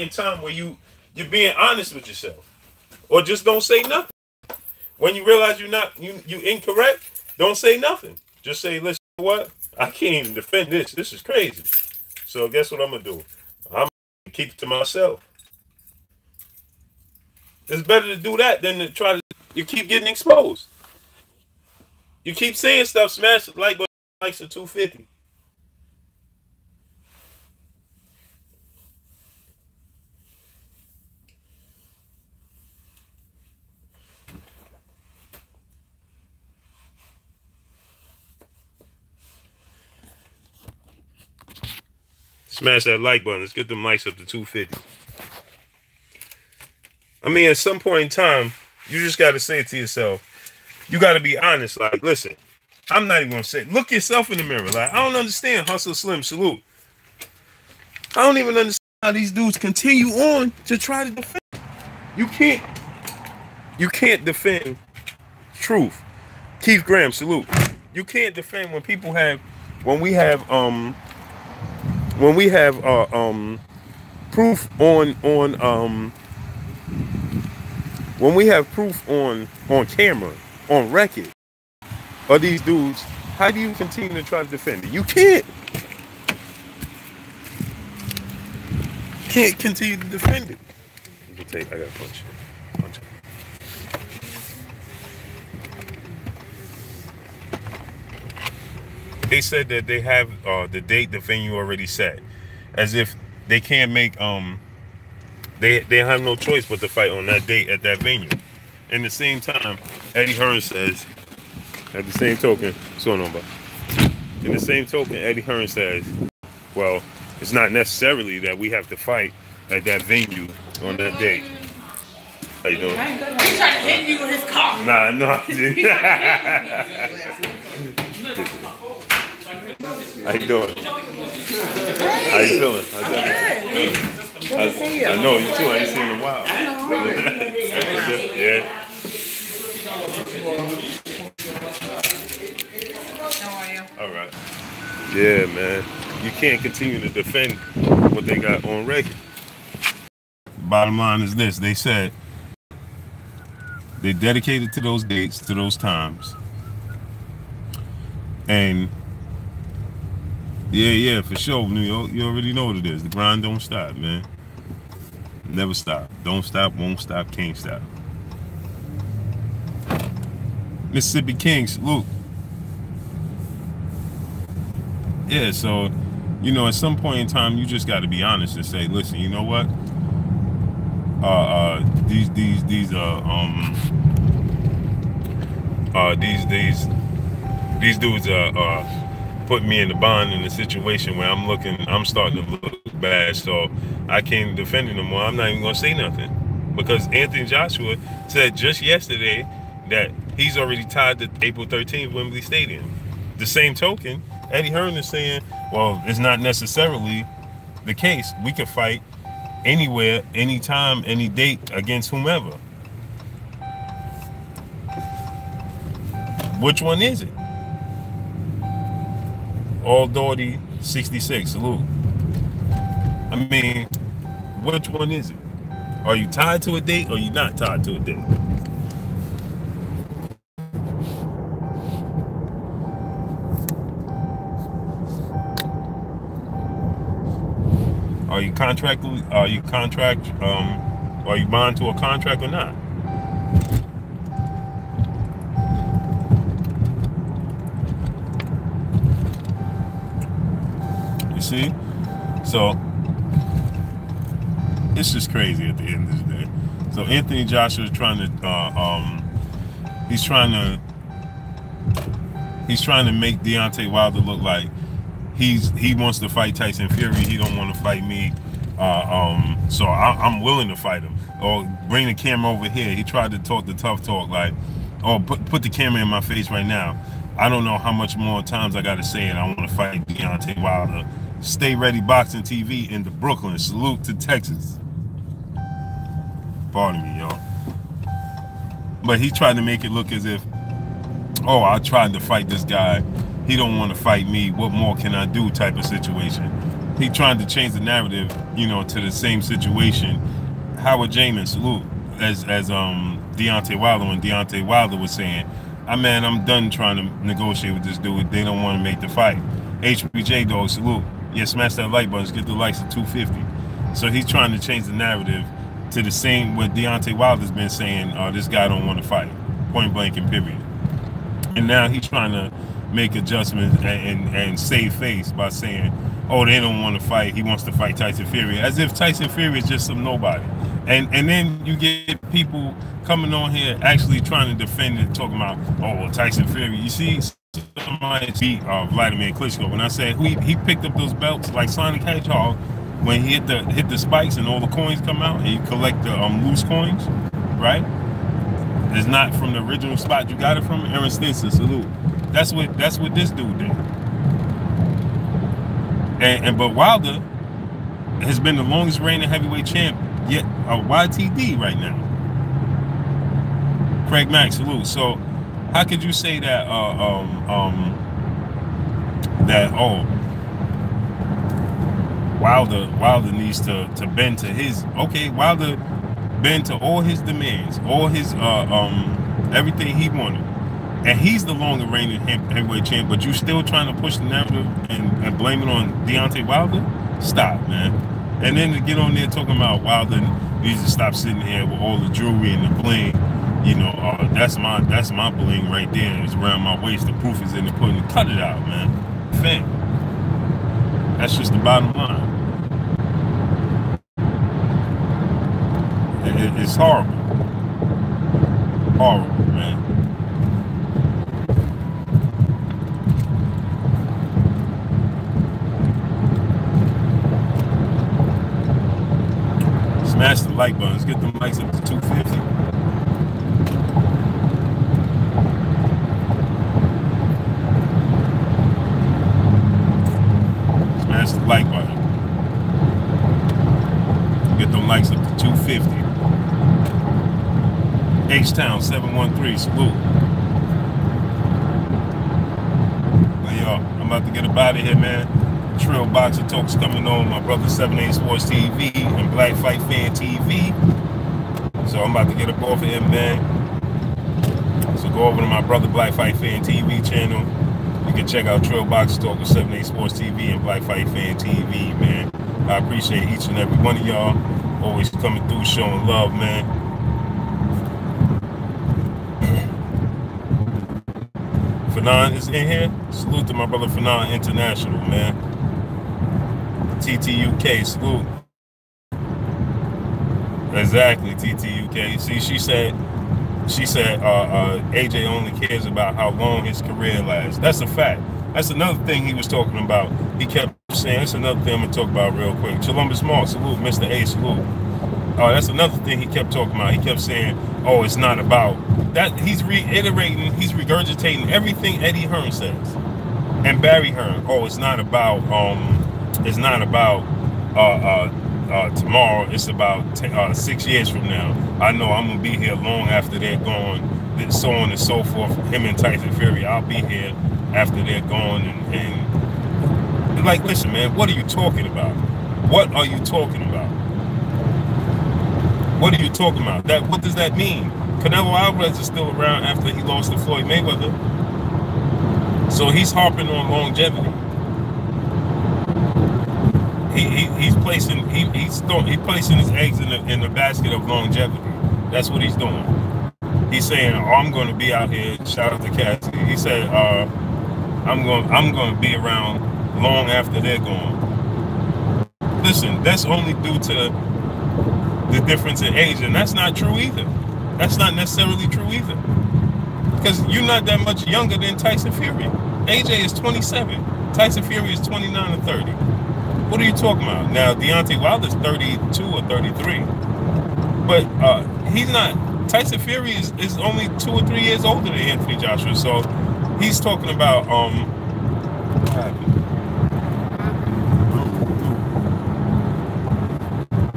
in time where you're being honest with yourself, or just don't say nothing. When you realize you incorrect, don't say nothing. Just say, listen, what? I can't even defend this. This is crazy. So guess what I'm gonna do? I'm gonna keep it to myself. It's better to do that than to try to. You keep getting exposed. You keep saying stuff. Smash it like likes a 250. Smash that like button. Let's get them likes up to 250. I mean, at some point in time, you just got to say it to yourself. You got to be honest. Like, listen, I'm not even going to say it. Look yourself in the mirror. Like, I don't understand Hustle Slim, salute. I don't even understand how these dudes continue on to try to defend. You can't defend truth. Keith Graham, salute. You can't defend when we have proof on camera, on record of these dudes. How do you continue to try to defend it? You can't. can't continue to defend it. You can take. I got punch. Punch. They said that they have the date, the venue already set, as if they can't make they have no choice but to fight on that date at that venue. In the same time, Eddie Hearn says, at the same token, in the same token, Eddie Hearn says, well, it's not necessarily that we have to fight at that venue on that date. How you doing? He's trying to hit you with his car. Nah, no. How you doing? How you feeling? I know you too. I ain't seen you in a while. Yeah. How are you? All right. Yeah, man. You can't continue to defend what they got on record. Bottom line is this: they said they dedicated to those dates, to those times, and. Yeah, for sure, New York. You already know what it is. The grind don't stop, man. Never stop. Don't stop, won't stop, can't stop. Mississippi King, salute. Yeah, so, you know, at some point in time, you just got to be honest and say, listen, you know what? These dudes are putting me in the bond in a situation where I'm starting to look bad, so I can't defend it no more. I'm not even gonna say nothing because Anthony Joshua said just yesterday that he's already tied to April 13th Wembley Stadium. The same token, Eddie Hearn is saying, well, it's not necessarily the case. We could fight anywhere, anytime, any date against whomever. Which one is it? All Doherty 66, salute. I mean, which one is it? Are you tied to a date or are you not tied to a date? Are you bound to a contract or not? You see? So it's just crazy at the end of the day. So Anthony Joshua is trying to he's trying to make Deontay Wilder look like he wants to fight Tyson Fury. He don't want to fight me. So I'm willing to fight him. Or bring the camera over here. He tried to talk the tough talk like, oh, put the camera in my face right now. I don't know how much more times I got to say it. I want to fight Deontay Wilder. Stay Ready Boxing TV into Brooklyn. Salute to Texas. Pardon me, y'all. But he tried to make it look as if, oh, I tried to fight this guy. He don't want to fight me. What more can I do type of situation. He tried to change the narrative, you know, to the same situation. Howard Jamin, salute, as Deontay Wilder, when Deontay Wilder was saying, man, I'm done trying to negotiate with this dude. They don't want to make the fight. HBJ dog, salute. Yeah, smash that like button. Get the likes at 250. So he's trying to change the narrative to the same what Deontay Wilder's been saying. This guy don't want to fight, point blank and period. And now he's trying to make adjustments and save face by saying, oh, they don't want to fight. He wants to fight Tyson Fury, as if Tyson Fury is just some nobody. And then you get people coming on here actually trying to defend it, talking about, oh, well, Tyson Fury. You see, somebody beat Vladimir Klitschko. When I said he picked up those belts like Sonic Hedgehog when he hit the spikes and all the coins come out and you collect the loose coins, right? It's not from the original spot you got it from. Aaron Stinson, salute. That's what this dude did. But Wilder has been the longest reigning heavyweight champ, yet a YTD right now. Craig Mack, salute. So how could you say that Wilder needs to bend to his, okay, Wilder bend to all his demands, all his everything he wanted. And he's the longer reigning heavyweight champ, but you still trying to push the narrative and blame it on Deontay Wilder? Stop, man. And then to get on there talking about Wilder needs to stop sitting here with all the jewelry and the bling. You know, that's my bling right there. It's around my waist. The proof is in the pudding. Cut it out, man. Fam. That's just the bottom line. It's horrible. Horrible, man. Smash the like buttons. Get them likes up to 250. Smash the like button. Get them likes up to 250. H-Town 713, salute. Well, y'all, I'm about to get up out of here, man. Trill Boxer Talks coming on. My brother 78 Sports TV and Black Fight Fan TV. So I'm about to get up off of him, man. So go over to my brother Black Fight Fan TV channel. You can check out Trill Boxer Talk with 78 Sports TV and Black Fight Fan TV, man. I appreciate each and every one of y'all. Always coming through, showing love, man. Fanon is in here. Salute to my brother Fanon International, man. TTUK, salute. Exactly, TTUK. See, she said AJ only cares about how long his career lasts. That's a fact. That's another thing he was talking about. He kept saying, that's another thing I'm going to talk about real quick. Columbus Mall, salute. Mr. A, salute. That's another thing he kept talking about. He kept saying, oh, it's not about that. He's reiterating, he's regurgitating everything Eddie Hearn says. And Barry Hearn, oh, it's not about tomorrow, it's about 6 years from now. I know I'm gonna be here long after they're gone, so on and so forth. Him and Tyson Fury, I'll be here after they're gone. And like, listen, man, what are you talking about? What are you talking about? What are you talking about? What does that mean? Canelo Alvarez is still around after he lost to Floyd Mayweather, so he's harping on longevity. He's placing his eggs in the basket of longevity. That's what he's doing. He's saying, oh, I'm going to be out here. Shout out to Cassie. He said, I'm going to be around long after they're gone. Listen, that's only due to the difference in age, and that's not true either. That's not necessarily true either, because you're not that much younger than Tyson Fury. AJ is 27. Tyson Fury is 29 or 30. What are you talking about? Now, Deontay Wilder is 32 or 33. But he's not. Tyson Fury is only 2 or 3 years older than Anthony Joshua. So he's talking about what happened?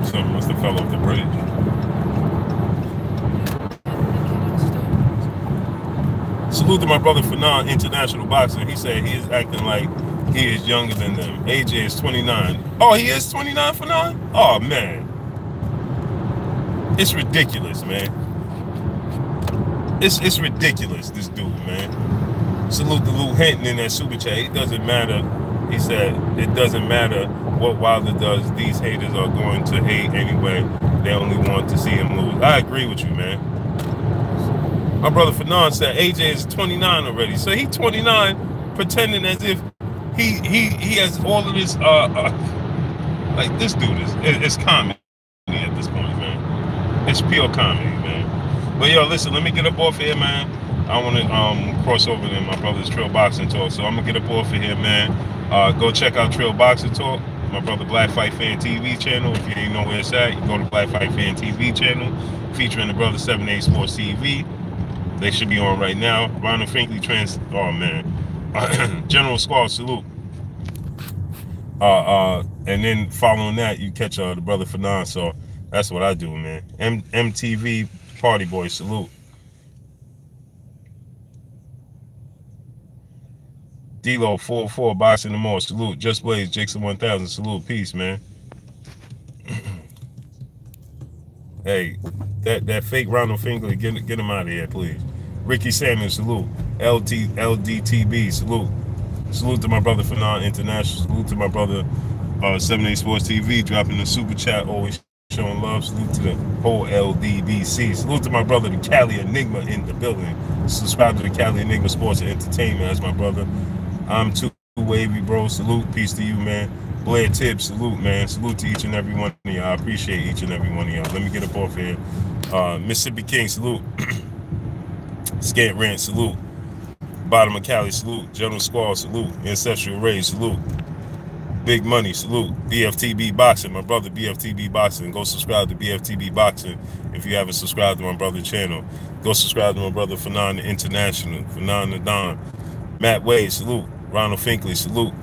Something must have fell off the bridge. Salute to my brother Fanon, International Boxing. He said he is acting like he is younger than them. AJ is 29. Oh, he is 29 for now? Oh, man. It's ridiculous, man. It's ridiculous, this dude, man. Salute to Lou Hinton in that super chat. It doesn't matter. He said, it doesn't matter what Wilder does. These haters are going to hate anyway. They only want to see him lose. I agree with you, man. My brother Fanon said AJ is 29 already. So he's 29 pretending as if he has all of this like this dude it's comedy at this point, man. It's pure comedy, man. But yo, listen, let me get up off here, man. I want to cross over to my brother's Trill Boxing Talk, so I'm gonna get up off of here, man. Go check out Trill Boxing Talk, my brother Black Fight Fan TV channel. If you ain't know where it's at, you go to Black Fight Fan TV channel, featuring the brother 78 Sports TV. They should be on right now. Ronald Finkley oh man. General Squad, salute. And then following that, you catch the brother Fanon. So that's what I do, man. MTV Party Boy, salute. D-Lo 404 Boxing the Mall, salute. Just Blaze Jackson 1000, salute. Peace, man. Hey, that fake Ronald Finkley, get him out of here, please. Ricky Samuels, salute. LDTB, salute. Salute to my brother Fanon International. Salute to my brother 78 Sports TV dropping the super chat, always showing love. Salute to the whole LDBC. Salute to my brother, the Cali Enigma in the building. Subscribe to the Cali Enigma Sports and Entertainment. That's my brother. I'm too wavy, bro. Salute, peace to you, man. Blair Tibbs, salute, man. Salute to each and every one of y'all. I appreciate each and every one of y'all. Let me get up off here. Mississippi King, salute. Skate Rant, salute. Bottom of Cali, salute. General Squall, salute. Ancestral Rage, salute. Big Money, salute. BFTB Boxing, my brother BFTB Boxing. Go subscribe to BFTB Boxing if you haven't subscribed to my brother's channel. Go subscribe to my brother Fanon the International, Fanon the Don. Matt Wade, salute. Ronald Finkley, salute.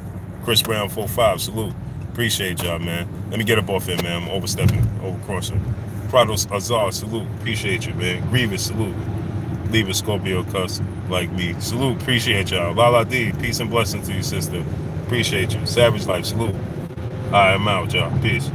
Chris Brown 45, salute. Appreciate y'all, man. Let me get up off here, man. I'm overstepping, overcrossing. Prados Azar, salute. Appreciate you, man. Grievous, salute. Leave a Scorpio cuss like me. Salute, appreciate y'all. Lala D, peace and blessing to you, sister. Appreciate you. Savage Life, salute. All right, I'm out, y'all. Peace.